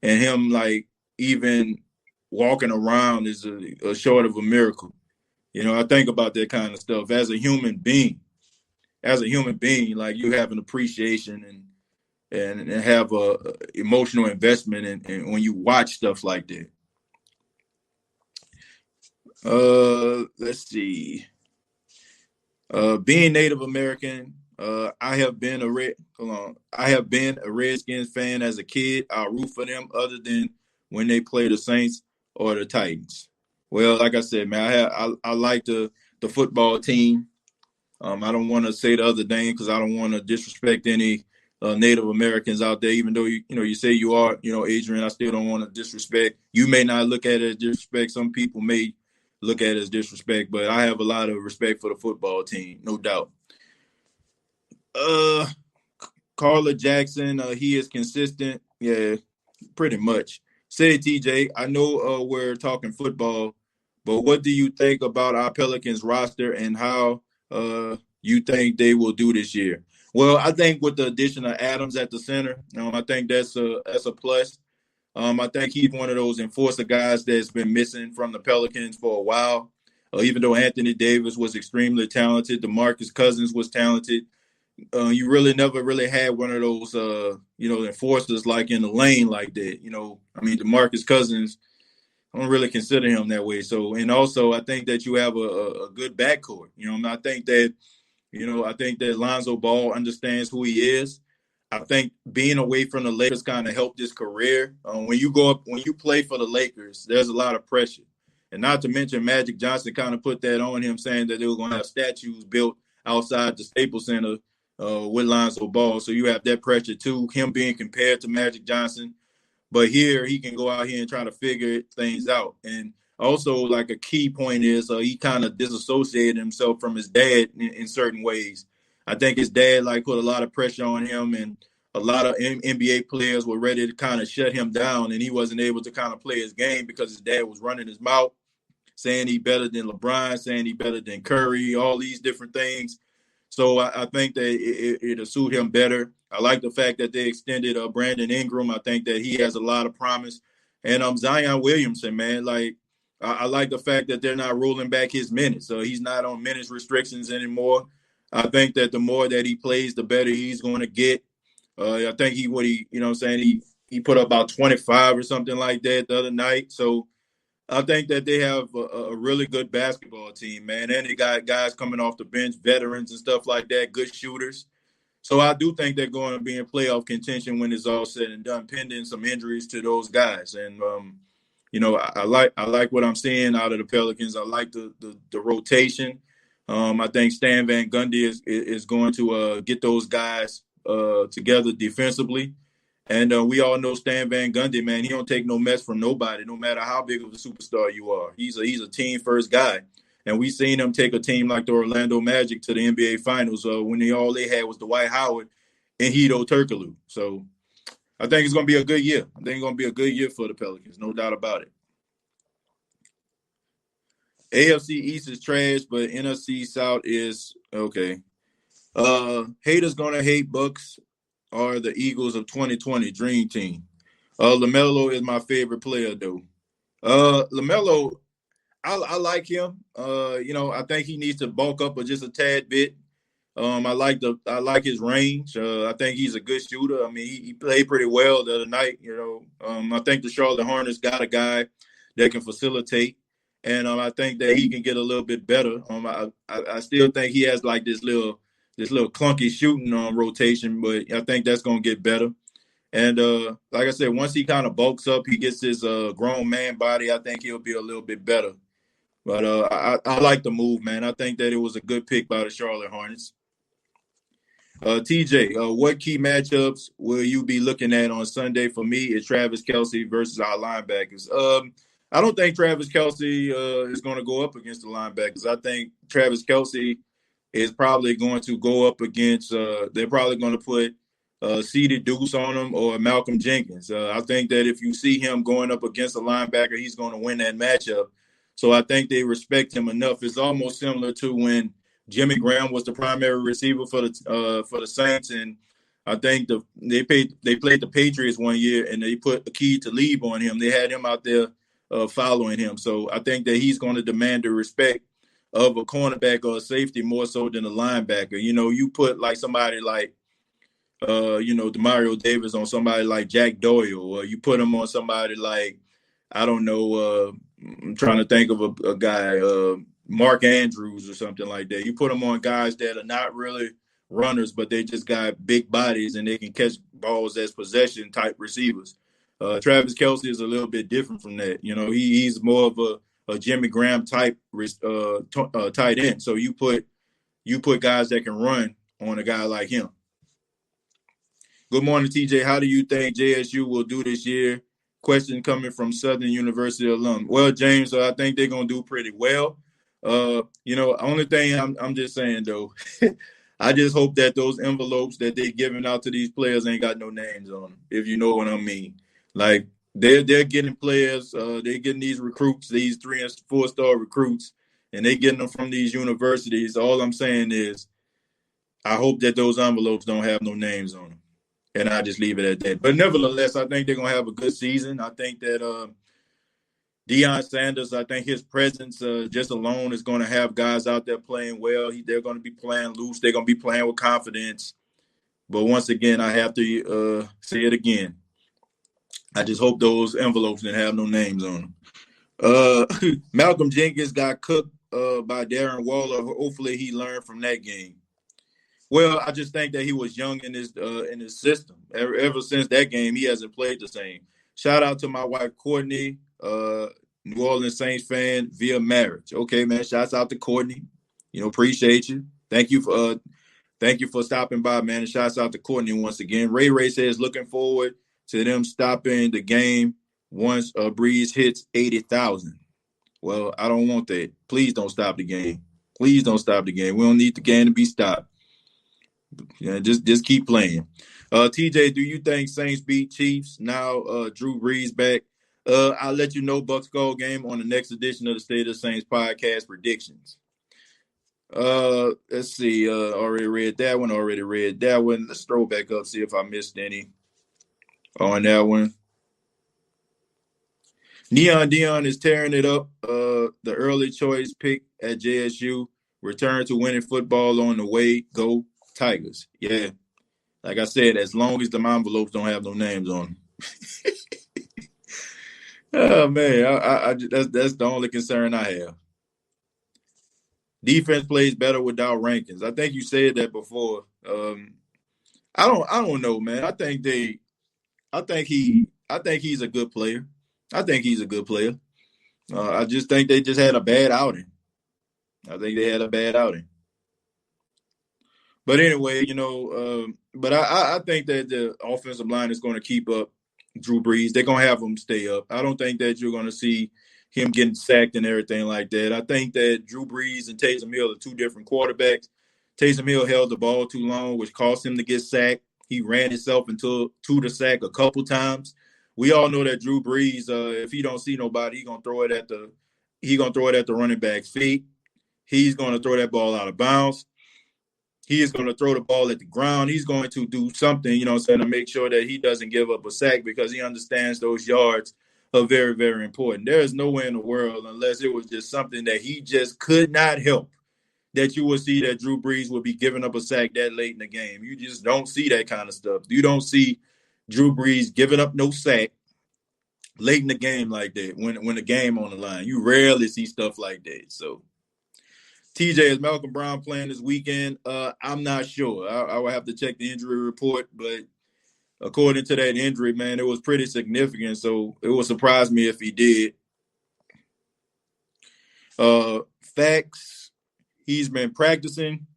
him, like, even walking around is a short of a miracle. I think about that kind of stuff as a human being. Like, you have an appreciation and have a emotional investment in when you watch stuff like that. Let's see. Being Native American, I have been a Redskins fan as a kid. I root for them other than when they play the Saints or the Titans. Well, like I said, man, I like the football team. I don't want to say the other name because I don't want to disrespect any Native Americans out there, even though you say you are, Adrian. I still don't want to disrespect. You may not look at it as disrespect. Some people may look at it as disrespect, but I have a lot of respect for the football team, no doubt. Carla Jackson, he is consistent. Yeah, pretty much. Say, TJ, I know we're talking football, but what do you think about our Pelicans roster and how you think they will do this year? Well, I think with the addition of Adams at the center, I think that's a plus. I think he's one of those enforcer guys that's been missing from the Pelicans for a while. Even though Anthony Davis was extremely talented, DeMarcus Cousins was talented. You really never really had one of those, enforcers like in the lane like that. I mean, DeMarcus Cousins, I don't really consider him that way. So, and also, I think that you have a good backcourt. I think that Lonzo Ball understands who he is. I think being away from the Lakers kind of helped his career. When you play for the Lakers, there's a lot of pressure. And not to mention Magic Johnson kind of put that on him, saying that they were going to have statues built outside the Staples Center with Lonzo Ball. So you have that pressure too, him being compared to Magic Johnson. But here he can go out here and try to figure things out. And also, like a key point is he kind of disassociated himself from his dad in certain ways. I think his dad put a lot of pressure on him, and a lot of NBA players were ready to kind of shut him down, and he wasn't able to kind of play his game because his dad was running his mouth, saying he better than LeBron, saying he better than Curry, all these different things. So I think that it'll suit him better. I like the fact that they extended Brandon Ingram. I think that he has a lot of promise. And Zion Williamson, man, I like the fact that they're not rolling back his minutes. So he's not on minutes restrictions anymore. I think that the more that he plays, the better he's going to get. I think he put up about 25 or something like that the other night. So I think that they have a really good basketball team, man. And they got guys coming off the bench, veterans and stuff like that, good shooters. So I do think they're going to be in playoff contention when it's all said and done, pending some injuries to those guys. And I like what I'm seeing out of the Pelicans. I like the rotation. I think Stan Van Gundy is going to get those guys together defensively. And we all know Stan Van Gundy, man. He don't take no mess from nobody, no matter how big of a superstar you are. He's a team first guy, and we seen him take a team like the Orlando Magic to the NBA Finals when all they had was Dwight Howard and Hedo Turkoglu. So I think it's going to be a good year. I think it's going to be a good year for the Pelicans, no doubt about it. AFC East is trash, but NFC South is okay. Haters gonna hate Bucks are the Eagles of 2020 Dream Team. LaMelo is my favorite player, though. LaMelo, I like him. I think he needs to bulk up just a tad bit. I like his range. I think he's a good shooter. I mean, he played pretty well the other night. I think the Charlotte Hornets got a guy that can facilitate, and I think that he can get a little bit better. I still think he has this little clunky shooting on rotation, but I think that's going to get better. And like I said, once he kind of bulks up, he gets his grown man body, I think he'll be a little bit better. But I like the move, man. I think that it was a good pick by the Charlotte Hornets. TJ, what key matchups will you be looking at on Sunday? For me, is Travis Kelce versus our linebackers. I don't think Travis Kelce is going to go up against the linebackers. I think Travis Kelce is probably going to go up against they're probably going to put Ceedee Deuce on him or Malcolm Jenkins. I think that if you see him going up against a linebacker, he's going to win that matchup. So I think they respect him enough. It's almost similar to when Jimmy Graham was the primary receiver for the Saints, and I think they played the Patriots one year, and they put Aqib Talib on him. They had him out there following him. So I think that he's going to demand the respect of a cornerback or a safety more so than a linebacker. You put somebody like Demario Davis on somebody like Jack Doyle, or you put him on somebody like, I don't know, I'm trying to think of a guy, Mark Andrews or something like that. You put them on guys that are not really runners, but they just got big bodies and they can catch balls as possession type receivers. Travis Kelce is a little bit different from that. He's more of a Jimmy Graham type tight end. So you put guys that can run on a guy like him. Good morning, TJ. How do you think JSU will do this year? Question coming from Southern University alum. Well, James, I think they're gonna do pretty well. Only thing I'm just saying though, I just hope that those envelopes that they're giving out to these players ain't got no names on them, if you know what I mean. Like they're getting players, they're getting these recruits, these 3- and 4-star recruits, and they're getting them from these universities. All I'm saying is, I hope that those envelopes don't have no names on them. And I just leave it at that. But nevertheless, I think they're going to have a good season. I think that, Deion Sanders, I think his presence just alone is going to have guys out there playing well. They're going to be playing loose. They're going to be playing with confidence. But once again, I have to say it again. I just hope those envelopes didn't have no names on them. Malcolm Jenkins got cooked by Darren Waller. Hopefully, he learned from that game. Well, I just think that he was young in his system. Ever since that game, he hasn't played the same. Shout out to my wife Courtney, New Orleans Saints fan via marriage. Okay, man. Shouts out to Courtney. Appreciate you. Thank you for stopping by, man. And shouts out to Courtney once again. Ray says looking forward to them stopping the game once Brees hits 80,000. Well, I don't want that. Please don't stop the game. Please don't stop the game. We don't need the game to be stopped. Yeah, just keep playing. TJ, do you think Saints beat Chiefs? Now Drew Brees back. I'll let you know Bucks Gold game on the next edition of the State of the Saints podcast predictions. Let's see. Already read that one. Let's throw back up, see if I missed any on that one. Neon Dion is tearing it up. The early choice pick at JSU. Return to winning football on the way. Go Tigers. Yeah. Like I said, as long as the envelopes don't have no names on them. Oh, man. That's the only concern I have. Defense plays better without Rankins. I think you said that before. I don't know, man. I think he's a good player. I just think they just had a bad outing. But anyway, but I think that the offensive line is going to keep up Drew Brees. They're going to have him stay up. I don't think that you're going to see him getting sacked and everything like that. I think that Drew Brees and Taysom Hill are two different quarterbacks. Taysom Hill held the ball too long, which caused him to get sacked. He ran himself into the sack a couple times. We all know that Drew Brees, if he don't see nobody, he's gonna throw it at the running back's feet. He's gonna throw that ball out of bounds. He is going to throw the ball at the ground. He's going to do something, to make sure that he doesn't give up a sack because he understands those yards are very, very important. There is nowhere in the world, unless it was just something that he just could not help, that you would see that Drew Brees would be giving up a sack that late in the game. You just don't see that kind of stuff. You don't see Drew Brees giving up no sack late in the game like that when the game on the line. You rarely see stuff like that. So, TJ, is Malcolm Brown playing this weekend? I'm not sure. I will have to check the injury report, but according to that injury, man, it was pretty significant. So it would surprise me if he did. Facts, he's been practicing.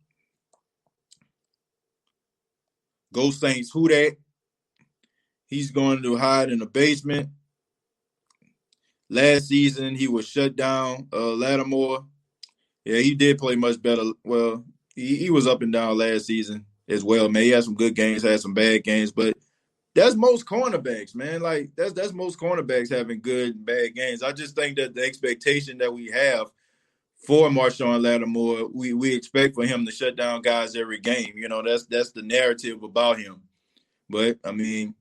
Go Saints, who that? He's going to hide in the basement. Last season, he was shut down. Lattimore. Yeah, he did play much better. Well, he was up and down last season as well, man. He had some good games, had some bad games, but that's most cornerbacks, man. Like that's most cornerbacks having good and bad games. I just think that the expectation that we have for Marshawn Lattimore, we expect for him to shut down guys every game. That's the narrative about him. But I mean,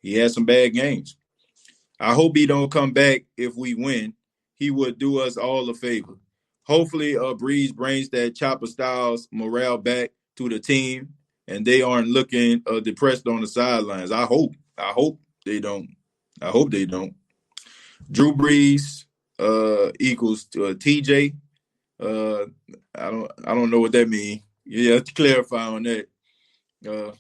he had some bad games. I hope he don't come back if we win. He would do us all a favor. Hopefully, Breeze brings that Chopper Styles morale back to the team, and they aren't looking depressed on the sidelines. I hope they don't. Drew Brees equals TJ. I don't know what that means. You have to clarify on that.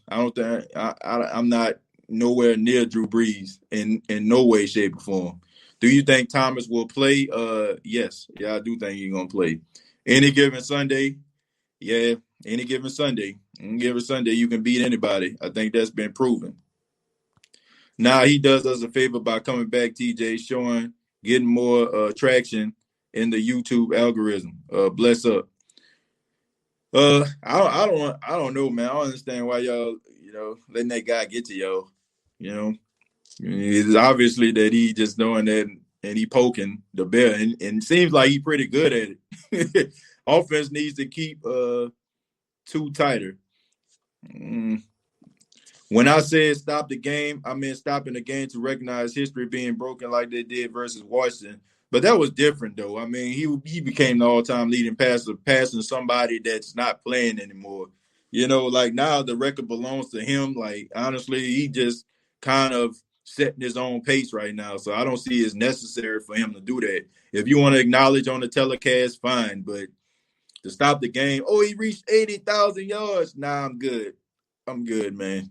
I don't think I'm not nowhere near Drew Brees in no way, shape, or form. Do you think Thomas will play? Yes. Yeah, I do think he's going to play. Any given Sunday, yeah, any given Sunday. Any given Sunday, you can beat anybody. I think that's been proven. Now, he does us a favor by coming back, TJ, getting more traction in the YouTube algorithm. Bless up. I don't know, man. I don't understand why y'all, letting that guy get to y'all, It's obviously that he just knowing that and he poking the bear and it seems like he's pretty good at it. Offense needs to keep two tighter. When I said stop the game, I meant stopping the game to recognize history being broken like they did versus Washington. But that was different, though. I mean, he became the all-time leading passer, passing somebody that's not playing anymore. Like now the record belongs to him. Like, honestly, he just kind of setting his own pace right now. So I don't see it's necessary for him to do that. If you want to acknowledge on the telecast, fine. But to stop the game, oh, he reached 80,000 yards. Nah, I'm good. I'm good, man.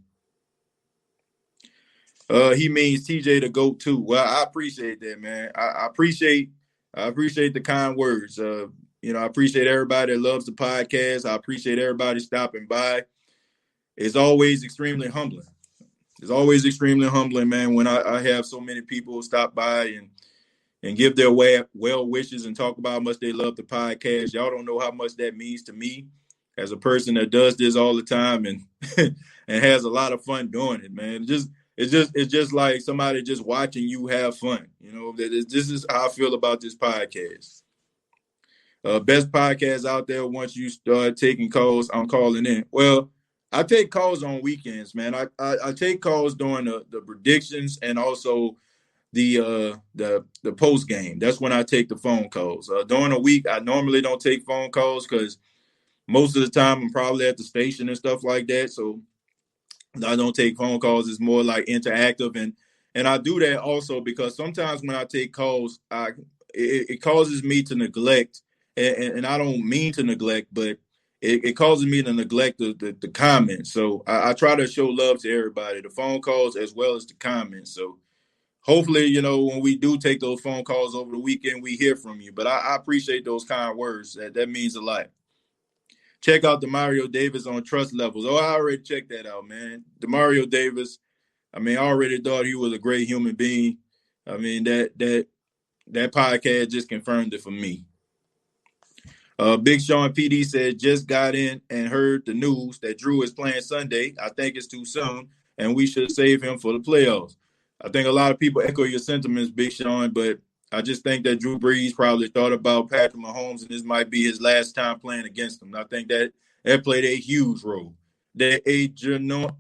He means TJ to go too. Well, I appreciate that, man. I appreciate the kind words. I appreciate everybody that loves the podcast. I appreciate everybody stopping by. It's always extremely humbling. It's always extremely humbling, man, when I have so many people stop by and give their well wishes and talk about how much they love the podcast. Y'all don't know how much that means to me as a person that does this all the time and and has a lot of fun doing it, man. It's just like somebody just watching you have fun. This is how I feel about this podcast. Best podcast out there. Once you start taking calls, I'm calling in. Well, I take calls on weekends, man. I take calls during the predictions and also the post game. That's when I take the phone calls. During the week, I normally don't take phone calls because most of the time I'm probably at the station and stuff like that. So I don't take phone calls. It's more like interactive, and I do that also because sometimes when I take calls, it causes me to neglect, and I don't mean to neglect, but it causes me to neglect the comments. So I try to show love to everybody, the phone calls as well as the comments. So hopefully, when we do take those phone calls over the weekend, we hear from you. But I appreciate those kind words. That means a lot. Check out Demario Davis on trust levels. Oh, I already checked that out, man. Demario Davis, I mean, I already thought he was a great human being. I mean, that podcast just confirmed it for me. Big Sean PD said, just got in and heard the news that Drew is playing Sunday. I think it's too soon, and we should save him for the playoffs. I think a lot of people echo your sentiments, Big Sean, but I just think that Drew Brees probably thought about Patrick Mahomes, and this might be his last time playing against him. I think that played a huge role, ginormous,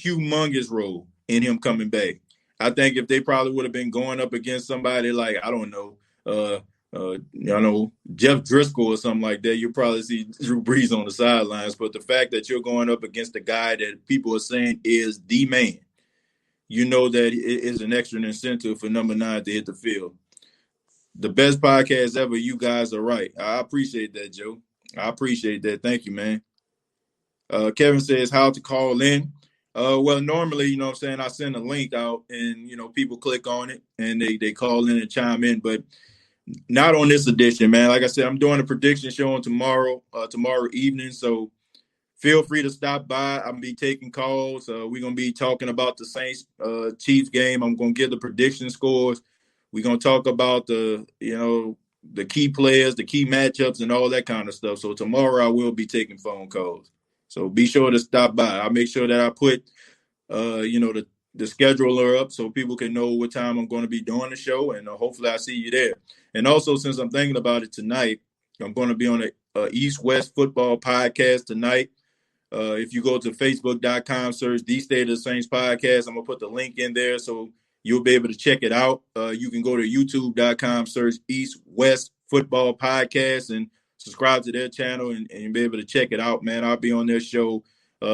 humongous role in him coming back. I think if they probably would have been going up against somebody like, I don't know, Jeff Driscoll or something like that, you'll probably see Drew Brees on the sidelines. But the fact that you're going up against a guy that people are saying is the man, that it is an extra incentive for number 9 to hit the field. The best podcast ever. You guys are right. I appreciate that, Joe. I appreciate that. Thank you, man. Kevin says how to call in. Well, normally, what I'm saying, I send a link out and, people click on it and they call in and chime in. But not on this edition, man. Like I said, I'm doing a prediction show on tomorrow evening. So feel free to stop by. I'm going to be taking calls. We're going to be talking about the Saints Chiefs game. I'm going to give the prediction scores. We're going to talk about the key players, the key matchups, and all that kind of stuff. So tomorrow I will be taking phone calls. So be sure to stop by. I'll make sure that I put, the scheduler up so people can know what time I'm going to be doing the show, and hopefully I see you there. And also, since I'm thinking about it tonight, I'm going to be on a East-West football podcast tonight. If you go to facebook.com, search The State of the Saints podcast, I'm going to put the link in there so you'll be able to check it out. You can go to youtube.com, search East-West football podcast, and subscribe to their channel and be able to check it out, man. I'll be on their show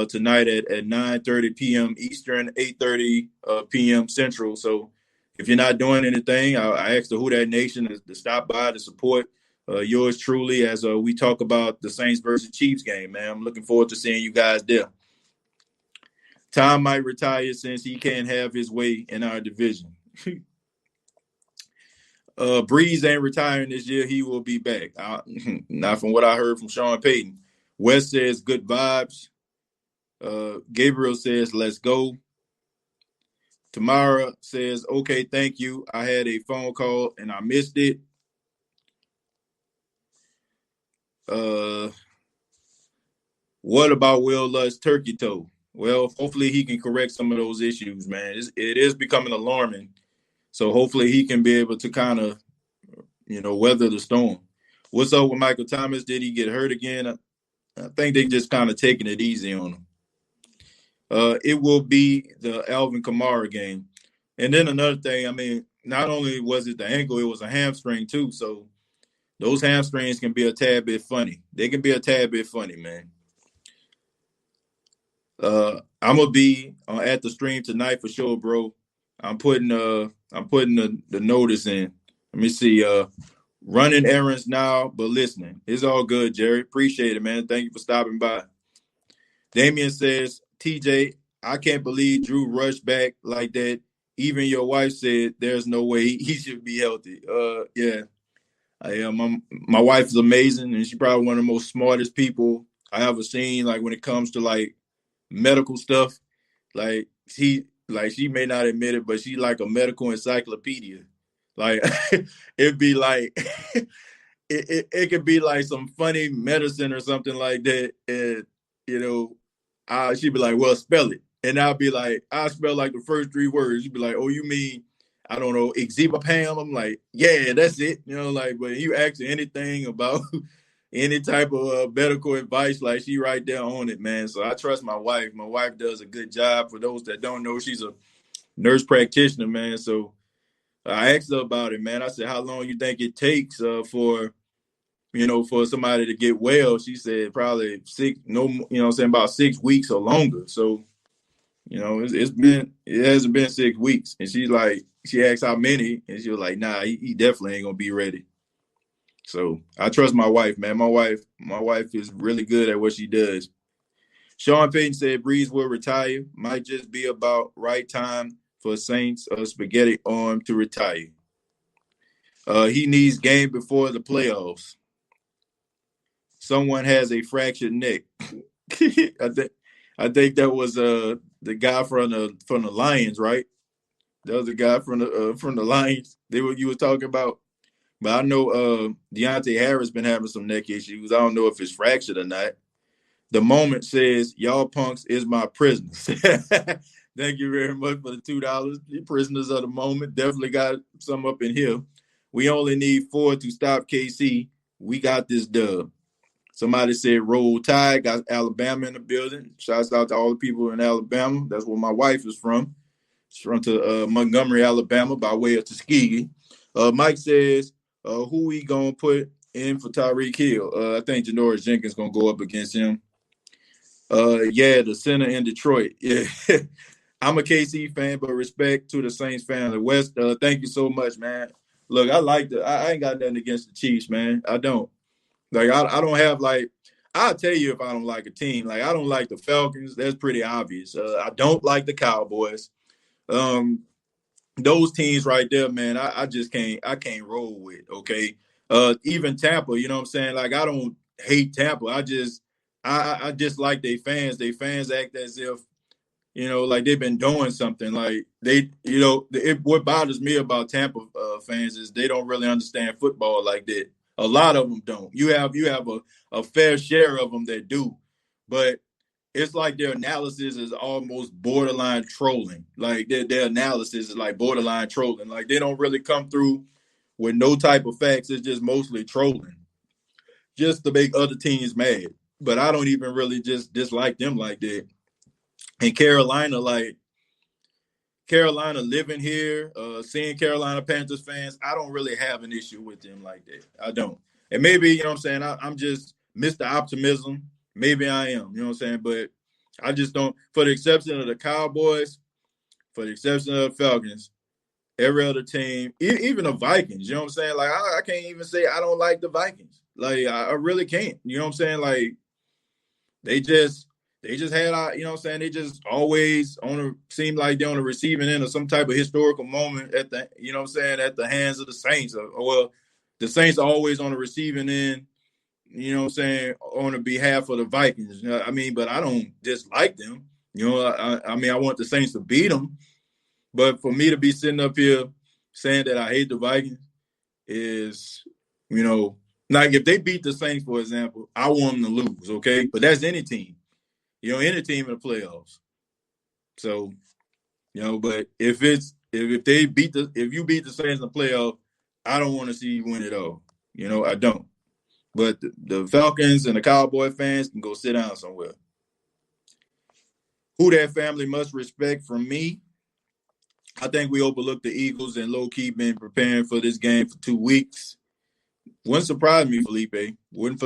tonight at 9:30 p.m. Eastern, 8:30 p.m. Central. So if you're not doing anything, I ask the Who Dat Nation to stop by to support yours truly as we talk about the Saints versus Chiefs game, man. I'm looking forward to seeing you guys there. Tom might retire since he can't have his way in our division. Breeze ain't retiring this year. He will be back. Not from what I heard from Sean Payton. West says good vibes. Gabriel says, let's go. Tamara says, okay, thank you. I had a phone call and I missed it. What about Will Lutz turkey toe? Well, hopefully he can correct some of those issues, man. It is becoming alarming. So hopefully he can be able to kind of, weather the storm. What's up with Michael Thomas? Did he get hurt again? I think they just kind of taking it easy on him. It will be the Alvin Kamara game. And then another thing, I mean, not only was it the ankle, it was a hamstring too. So those hamstrings can be a tad bit funny. They can be a tad bit funny, man. I'm gonna be at the stream tonight for sure, bro. I'm putting the notice in. Let me see. Running errands now, but listening. It's all good, Jerry. Appreciate it, man. Thank you for stopping by. Damian says, TJ, I can't believe Drew rushed back like that. Even your wife said there's no way he should be healthy. Yeah. I am. My wife is amazing, and she's probably one of the most smartest people I ever seen. Like when it comes to like medical stuff, she may not admit it, but she's like a medical encyclopedia. Like it'd be like it could be like some funny medicine or something like that, and you know, she'd be like, "Well, spell it," and I'll be like, "I spell like the first three words." She'd be like, "Oh, you mean?" I don't know, Exibapam. I'm like, yeah, that's it. You know, like, but you ask her anything about any type of medical advice, like she right there on it, man. So I trust my wife. My wife does a good job. For those that don't know, she's a nurse practitioner, man. So I asked her about it, man. I said, how long you think it takes for somebody to get well? She said probably about 6 weeks or longer. So, it hasn't been 6 weeks. And she asked how many, and she was like, nah, he definitely ain't gonna be ready. So I trust my wife, man. My wife is really good at what she does. Sean Payton said Brees will retire. Might just be about right time for Saints spaghetti arm to retire. He needs game before the playoffs. Someone has a fractured neck. I think that was the guy from the Lions, right? That was the guy from the Lions. You were talking about. But I know Deontay Harris been having some neck issues. I don't know if it's fractured or not. The moment says, y'all punks is my prisoners. Thank you very much for the $2. The prisoners of the moment. Definitely got some up in here. We only need 4 to stop KC. We got this dub. Somebody said roll tide. Got Alabama in the building. Shouts out to all the people in Alabama. That's where my wife is from. She's from Montgomery, Alabama, by way of Tuskegee. Mike says, who we going to put in for Tyreek Hill? I think Janoris Jenkins going to go up against him. The center in Detroit. Yeah. I'm a KC fan, but respect to the Saints fan. The West, thank you so much, man. Look, I ain't got nothing against the Chiefs, man. I don't. Like, I don't have, like, I'll tell you if I don't like a team. Like, I don't like the Falcons. That's pretty obvious. I don't like the Cowboys. Those teams right there, man, I just can't roll with, okay? Even Tampa, you know what I'm saying? Like, I don't hate Tampa. I just like their fans. Their fans act as if, like they've been doing something. Like what bothers me about Tampa fans is they don't really understand football like that. A lot of them don't. You have a fair share of them that do, but it's like their analysis is almost borderline trolling. Like their analysis is like borderline trolling. Like they don't really come through with no type of facts. It's just mostly trolling, just to make other teams mad. But I don't even really just dislike them like that. And Carolina living here, seeing Carolina Panthers fans, I don't really have an issue with them like that. I don't. And maybe, you know what I'm saying, I'm just Mr. Optimism. Maybe I am, you know what I'm saying? But I just don't, for the exception of the Cowboys, for the exception of the Falcons, every other team, even the Vikings, you know what I'm saying? Like, I can't even say I don't like the Vikings. Like, I really can't. You know what I'm saying? Like, they just had, you know what I'm saying? They just always seem like they're on the receiving end of some type of historical moment at the, you know what I'm saying, at the hands of the Saints. Well, the Saints are always on the receiving end, you know what I'm saying, on the behalf of the Vikings. I mean, but I don't dislike them. I mean, I want the Saints to beat them. But for me to be sitting up here saying that I hate the Vikings is, like if they beat the Saints, for example, I want them to lose, okay? But that's any team. Any team in the playoffs. So, but if you beat the Saints in the playoff, I don't want to see you win it all. I don't. But the Falcons and the Cowboy fans can go sit down somewhere. Who that family must respect from me. I think we overlooked the Eagles and low-key been preparing for this game for 2 weeks. Wouldn't surprise me, Felipe. Wouldn't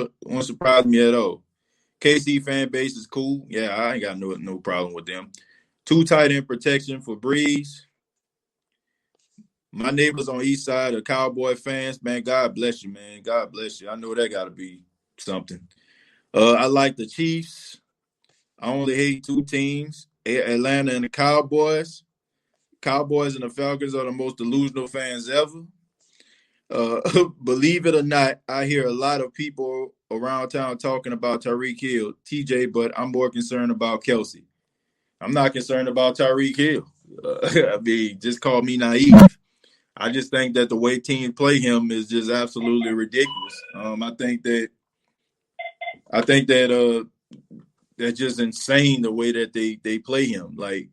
surprise me at all. KC fan base is cool. Yeah, I ain't got no problem with them. Two tight end protection for Brees. My neighbors on East Side are Cowboy fans. Man, God bless you, man. God bless you. I know that got to be something. I like the Chiefs. I only hate two teams, Atlanta and the Cowboys. Cowboys and the Falcons are the most delusional fans ever. Believe it or not, I hear a lot of people around town talking about Tyreek Hill, TJ, but I'm more concerned about Kelsey. I'm not concerned about Tyreek Hill. I mean, just call me naive. I just think that the way teams play him is just absolutely ridiculous. I think that that's just insane the way that they play him. Like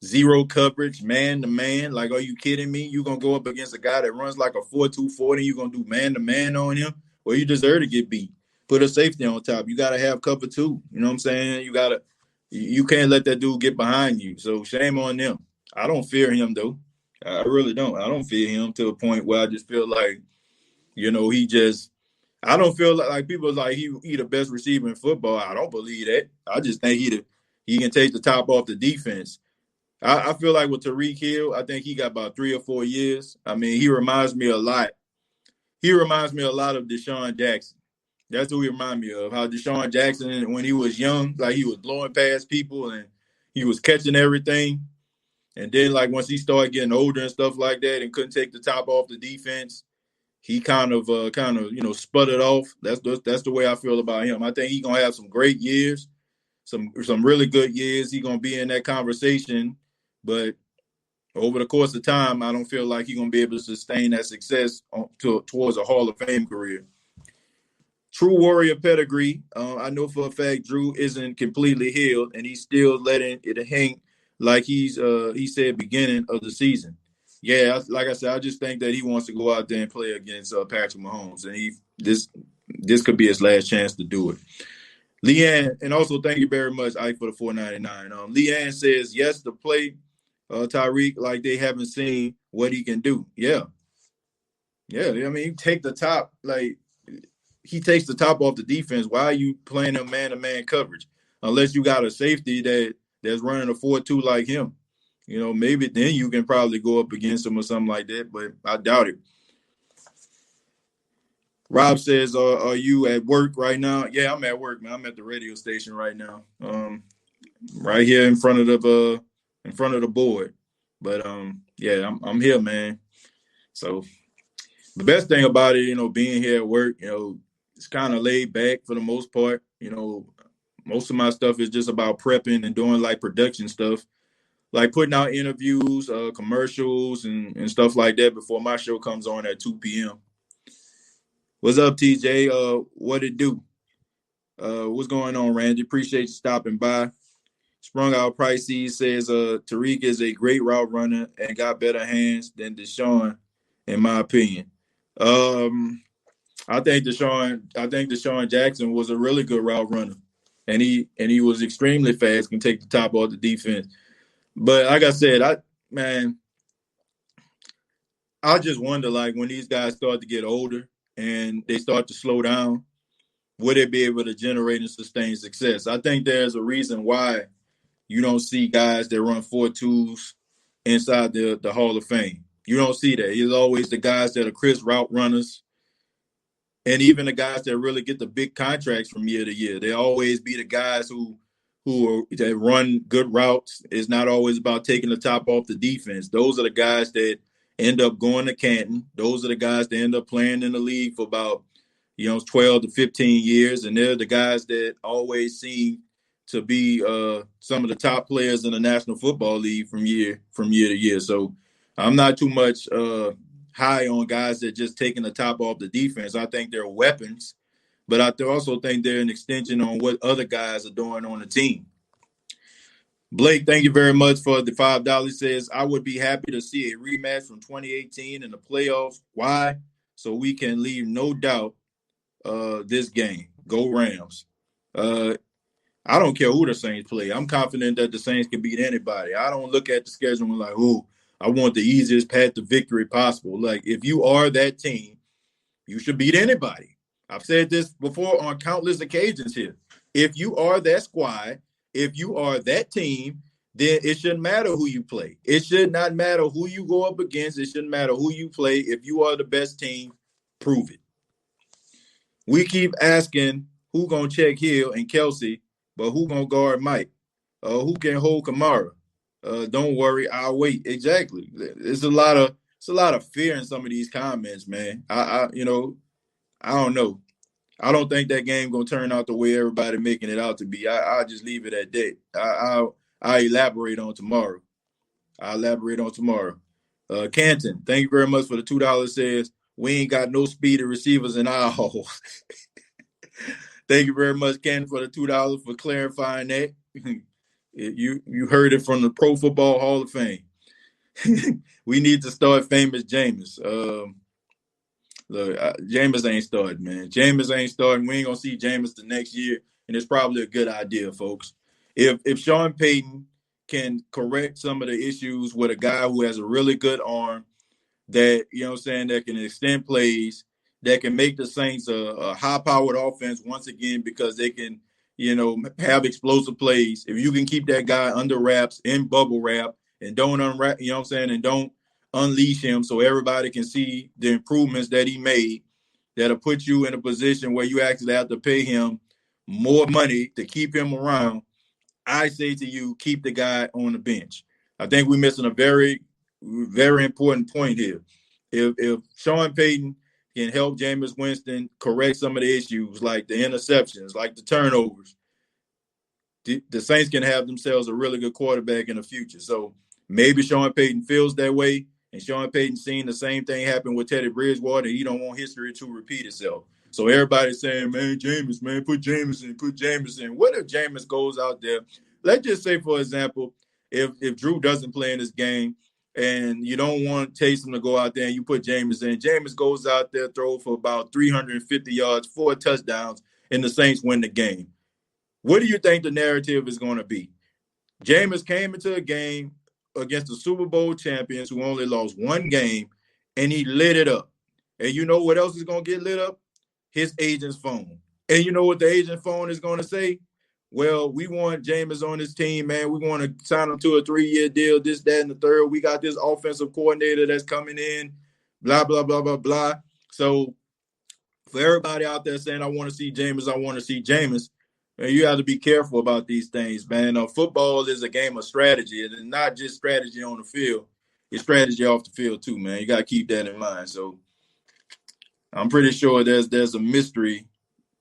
zero coverage, man to man. Like, are you kidding me? You gonna go up against a guy that runs like a 4.2 40, you gonna do man to man on him? Well, you deserve to get beat. Put a safety on top. You gotta have cover too. You know what I'm saying? You can't let that dude get behind you. So shame on them. I don't fear him though. I really don't. I don't fear him to a point where I just feel like, he just. I don't feel like people like he the best receiver in football. I don't believe that. I just think he can take the top off the defense. I feel like with Tyreek Hill, I think he got about 3 or 4 years. I mean, he reminds me a lot. He reminds me a lot of Deshaun Jackson. That's who he reminds me of. How Deshaun Jackson, when he was young, like he was blowing past people and he was catching everything. And then, like once he started getting older and stuff like that, and couldn't take the top off the defense, he kind of sputtered off. That's the way I feel about him. I think he's gonna have some great years, some really good years. He's gonna be in that conversation, but over the course of time, I don't feel like he's gonna be able to sustain that success towards a Hall of Fame career. True Warrior pedigree. I know for a fact Drew isn't completely healed, and he's still letting it hang like he said beginning of the season. Yeah, like I said, I just think that he wants to go out there and play against Patrick Mahomes, and this could be his last chance to do it. Leanne, and also thank you very much, Ike, for the $4.99. Leanne says yes to play Tyreek like they haven't seen what he can do. Yeah. I mean, take the top like he takes the top off the defense. Why are you playing a man-to-man coverage? Unless you got a safety that's running a 4.2 like him. Maybe then you can probably go up against him or something like that, but I doubt it. Rob says, are you at work right now? Yeah, I'm at work, man. I'm at the radio station right now. Right here in front of the board. But yeah, I'm here, man. So the best thing about it, being here at work, it's kind of laid back for the most part. Most of my stuff is just about prepping and doing like production stuff, like putting out interviews, commercials, and stuff like that before my show comes on at 2 p.m. What's up, TJ? What it do? What's going on, Randy? Appreciate you stopping by. Sprung Out Pricey says Tariq is a great route runner and got better hands than Deshaun, in my opinion. I think Deshaun Jackson was a really good route runner. And he was extremely fast, can take the top off the defense. But like I said, I just wonder, like, when these guys start to get older and they start to slow down, would they be able to generate and sustain success? I think there's a reason why you don't see guys that run 4.2s inside the Hall of Fame. You don't see that. It's always the guys that are crisp route runners, and even the guys that really get the big contracts from year to year. They always be the guys that run good routes. It's not always about taking the top off the defense. Those are the guys that end up going to Canton. Those are the guys that end up playing in the league for about 12 to 15 years, and they're the guys that always seem to be some of the top players in the National Football League from year to year. So I'm not too much high on guys that just taking the top off the defense. I think they're weapons, but I also think they're an extension on what other guys are doing on the team. Blake, thank you very much for the $5. Says, I would be happy to see a rematch from 2018 in the playoffs. Why? So we can leave no doubt this game. Go Rams. I don't care who the Saints play. I'm confident that the Saints can beat anybody. I don't look at the schedule and like, oh, I want the easiest path to victory possible. Like, if you are that team, you should beat anybody. I've said this before on countless occasions here. If you are that squad, if you are that team, then it shouldn't matter who you play. It should not matter who you go up against. It shouldn't matter who you play. If you are the best team, prove it. We keep asking who gonna check Hill and Kelsey, but who gonna guard Mike? Who can hold Kamara? Don't worry, I'll wait. Exactly. It's a lot of fear in some of these comments, man. I don't know. I don't think that game gonna turn out the way everybody making it out to be. I'll just leave it at that. I'll elaborate on tomorrow. I'll elaborate on tomorrow. Canton, thank you very much for the $2. Says we ain't got no speedy receivers in our hole. Thank you very much, Canton, for the $2 for clarifying that. You heard it from the Pro Football Hall of Fame. We need to start famous Jameis. Look, Jameis ain't starting, man. Jameis ain't starting. We ain't gonna see Jameis the next year, and it's probably a good idea, folks. If Sean Payton can correct some of the issues with a guy who has a really good arm, that that can extend plays, that can make the Saints a high-powered offense once again because they can, have explosive plays. If you can keep that guy under wraps in bubble wrap and don't unwrap, and don't unleash him so everybody can see the improvements that he made, that'll put you in a position where you actually have to pay him more money to keep him around. I say to you, keep the guy on the bench. I think we're missing a very, very important point here. If Sean Payton can help Jameis Winston correct some of the issues like the interceptions, like the turnovers, the Saints can have themselves a really good quarterback in the future. So maybe Sean Payton feels that way, and Sean Payton seen the same thing happen with Teddy Bridgewater, and he don't want history to repeat itself. So everybody's saying, man, Jameis, man, put Jameis in. What if Jameis goes out there? Let's just say, for example, if Drew doesn't play in this game and you don't want Taysom to go out there and you put Jameis in, Jameis goes out there, throw for about 350 yards, 4 touchdowns, and the Saints win the game. What do you think the narrative is going to be? Jameis came into a game against the Super Bowl champions who only lost one game, and he lit it up. And you know what else is going to get lit up? His agent's phone. And you know what the agent phone is going to say? Well, we want Jameis on this team, man. We want to sign him to a 3-year deal, this, that, and the third. We got this offensive coordinator that's coming in, blah, blah, blah, blah, blah. So for everybody out there saying, I want to see Jameis, man, you have to be careful about these things, man. Football is a game of strategy, and it's not just strategy on the field. It's strategy off the field too, man. You got to keep that in mind. So I'm pretty sure there's a mystery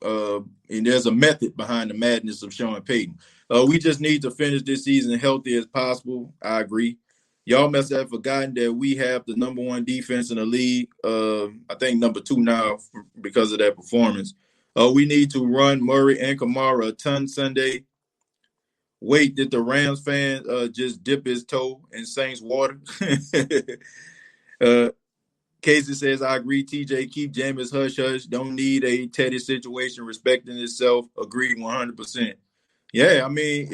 and there's a method behind the madness of Sean Payton. We just need to finish this season healthy as possible. I agree. Y'all must have forgotten that we have the number 1 defense in the league. I think number 2 now because of that performance. We need to run Murray and Kamara a ton Sunday. Wait, did the Rams fan just dip his toe in Saints water? Casey says, I agree, TJ, keep Jameis hush-hush. Don't need a Teddy situation, respecting itself. Agreed 100%. Yeah, I mean,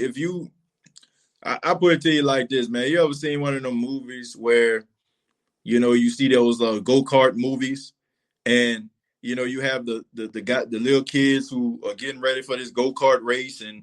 I put it to you like this, man. You ever seen one of them movies where, you see those go-kart movies and, you have the little kids who are getting ready for this go-kart race, and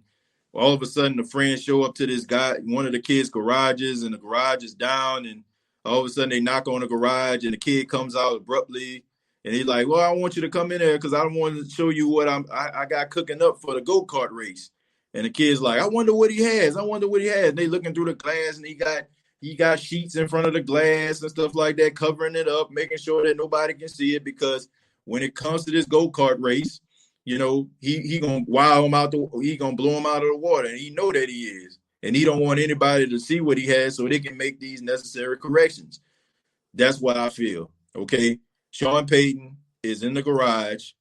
all of a sudden the friends show up to this guy, one of the kids' garages, and the garage is down, and all of a sudden they knock on the garage and the kid comes out abruptly and he's like, well, I want you to come in there because I don't want to show you what I got cooking up for the go-kart race. And the kid's like, I wonder what he has. And they looking through the glass and he got sheets in front of the glass and stuff like that, covering it up, making sure that nobody can see it, because when it comes to this go-kart race, he gonna wow him out. He gonna blow him out of the water, and he know that he is, and he don't want anybody to see what he has, so they can make these necessary corrections. That's what I feel. Okay, Sean Payton is in the garage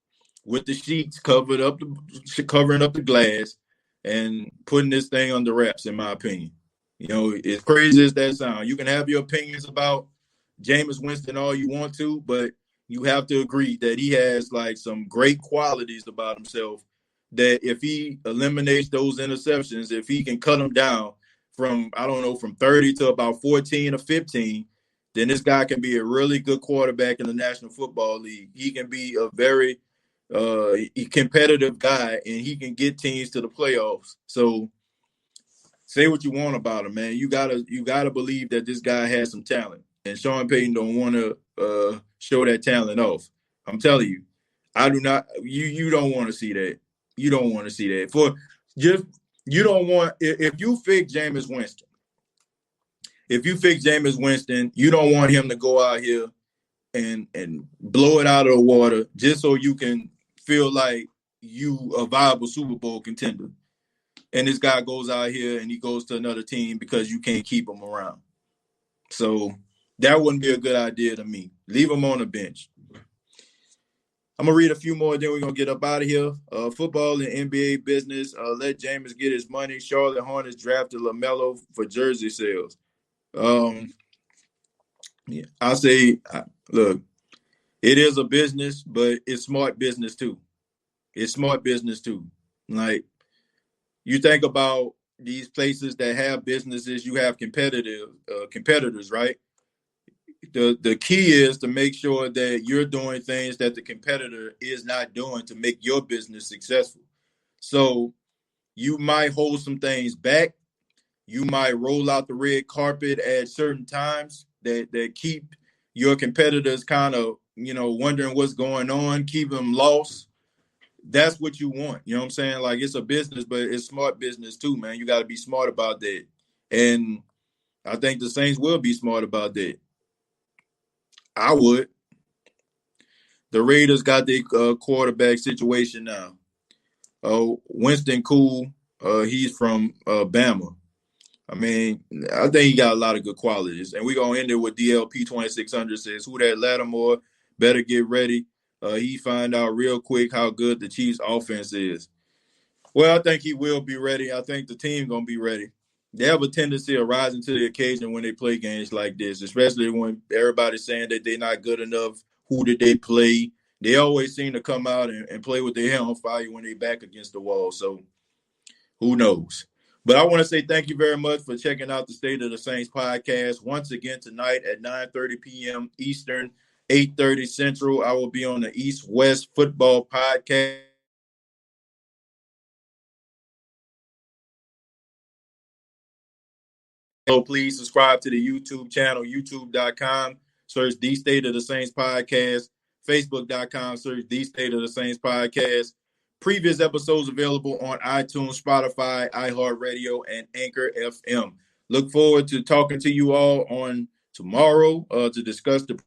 with the sheets covering up the glass and putting this thing under wraps. In my opinion, as crazy as that sounds, you can have your opinions about Jameis Winston all you want to, but you have to agree that he has like some great qualities about himself that if he eliminates those interceptions, if he can cut them down from, I don't know, from 30 to about 14 or 15, then this guy can be a really good quarterback in the National Football League. He can be a very competitive guy, and he can get teams to the playoffs. So say what you want about him, man. You gotta believe that this guy has some talent, and Sean Payton don't want to show that talent off. I'm telling you, I do not. You don't want to see that. You don't want to see that. For just you don't want if you pick Jameis Winston. If you pick Jameis Winston, you don't want him to go out here and blow it out of the water just so you can feel like you a viable Super Bowl contender. And this guy goes out here and he goes to another team because you can't keep him around. So that wouldn't be a good idea to me. Leave him on the bench. I'm going to read a few more, then we're going to get up out of here. Football and NBA business. Let Jameis get his money. Charlotte Hornets drafted LaMelo for jersey sales. Yeah, I say, look, it is a business, but it's smart business too. It's smart business too. Like, you think about these places that have businesses, you have competitors, right? The key is to make sure that you're doing things that the competitor is not doing to make your business successful. So you might hold some things back. You might roll out the red carpet at certain times that keep your competitors kind of, wondering what's going on, keep them lost. That's what you want. You know what I'm saying? Like, it's a business, but it's smart business too, man. You got to be smart about that. And I think the Saints will be smart about that. I would. The Raiders got their quarterback situation now. Winston Cool, he's from Bama. I mean, I think he got a lot of good qualities. And we're going to end it with DLP 2600 says, who that Lattimore better get ready. He find out real quick how good the Chiefs offense is. Well, I think he will be ready. I think the team going to be ready. They have a tendency of rising to the occasion when they play games like this, especially when everybody's saying that they're not good enough. Who did they play? They always seem to come out and play with their hair on fire when they're back against the wall. So who knows? But I want to say thank you very much for checking out the State of the Saints podcast. Once again, tonight at 9:30 p.m. Eastern, 8:30 Central, I will be on the East-West Football Podcast. So please subscribe to the YouTube channel, youtube.com. Search The State of the Saints Podcast. Facebook.com. Search The State of the Saints Podcast. Previous episodes available on iTunes, Spotify, iHeartRadio, and Anchor FM. Look forward to talking to you all on tomorrow to discuss the.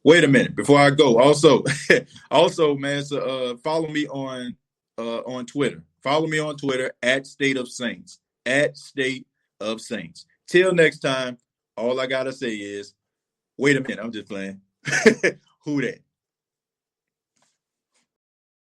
Wait a minute before I go. Also, man, so follow me on Twitter. Follow me on Twitter at State of Saints. At State of Saints. Till next time, all I gotta say is, wait a minute. I'm just playing. Who that?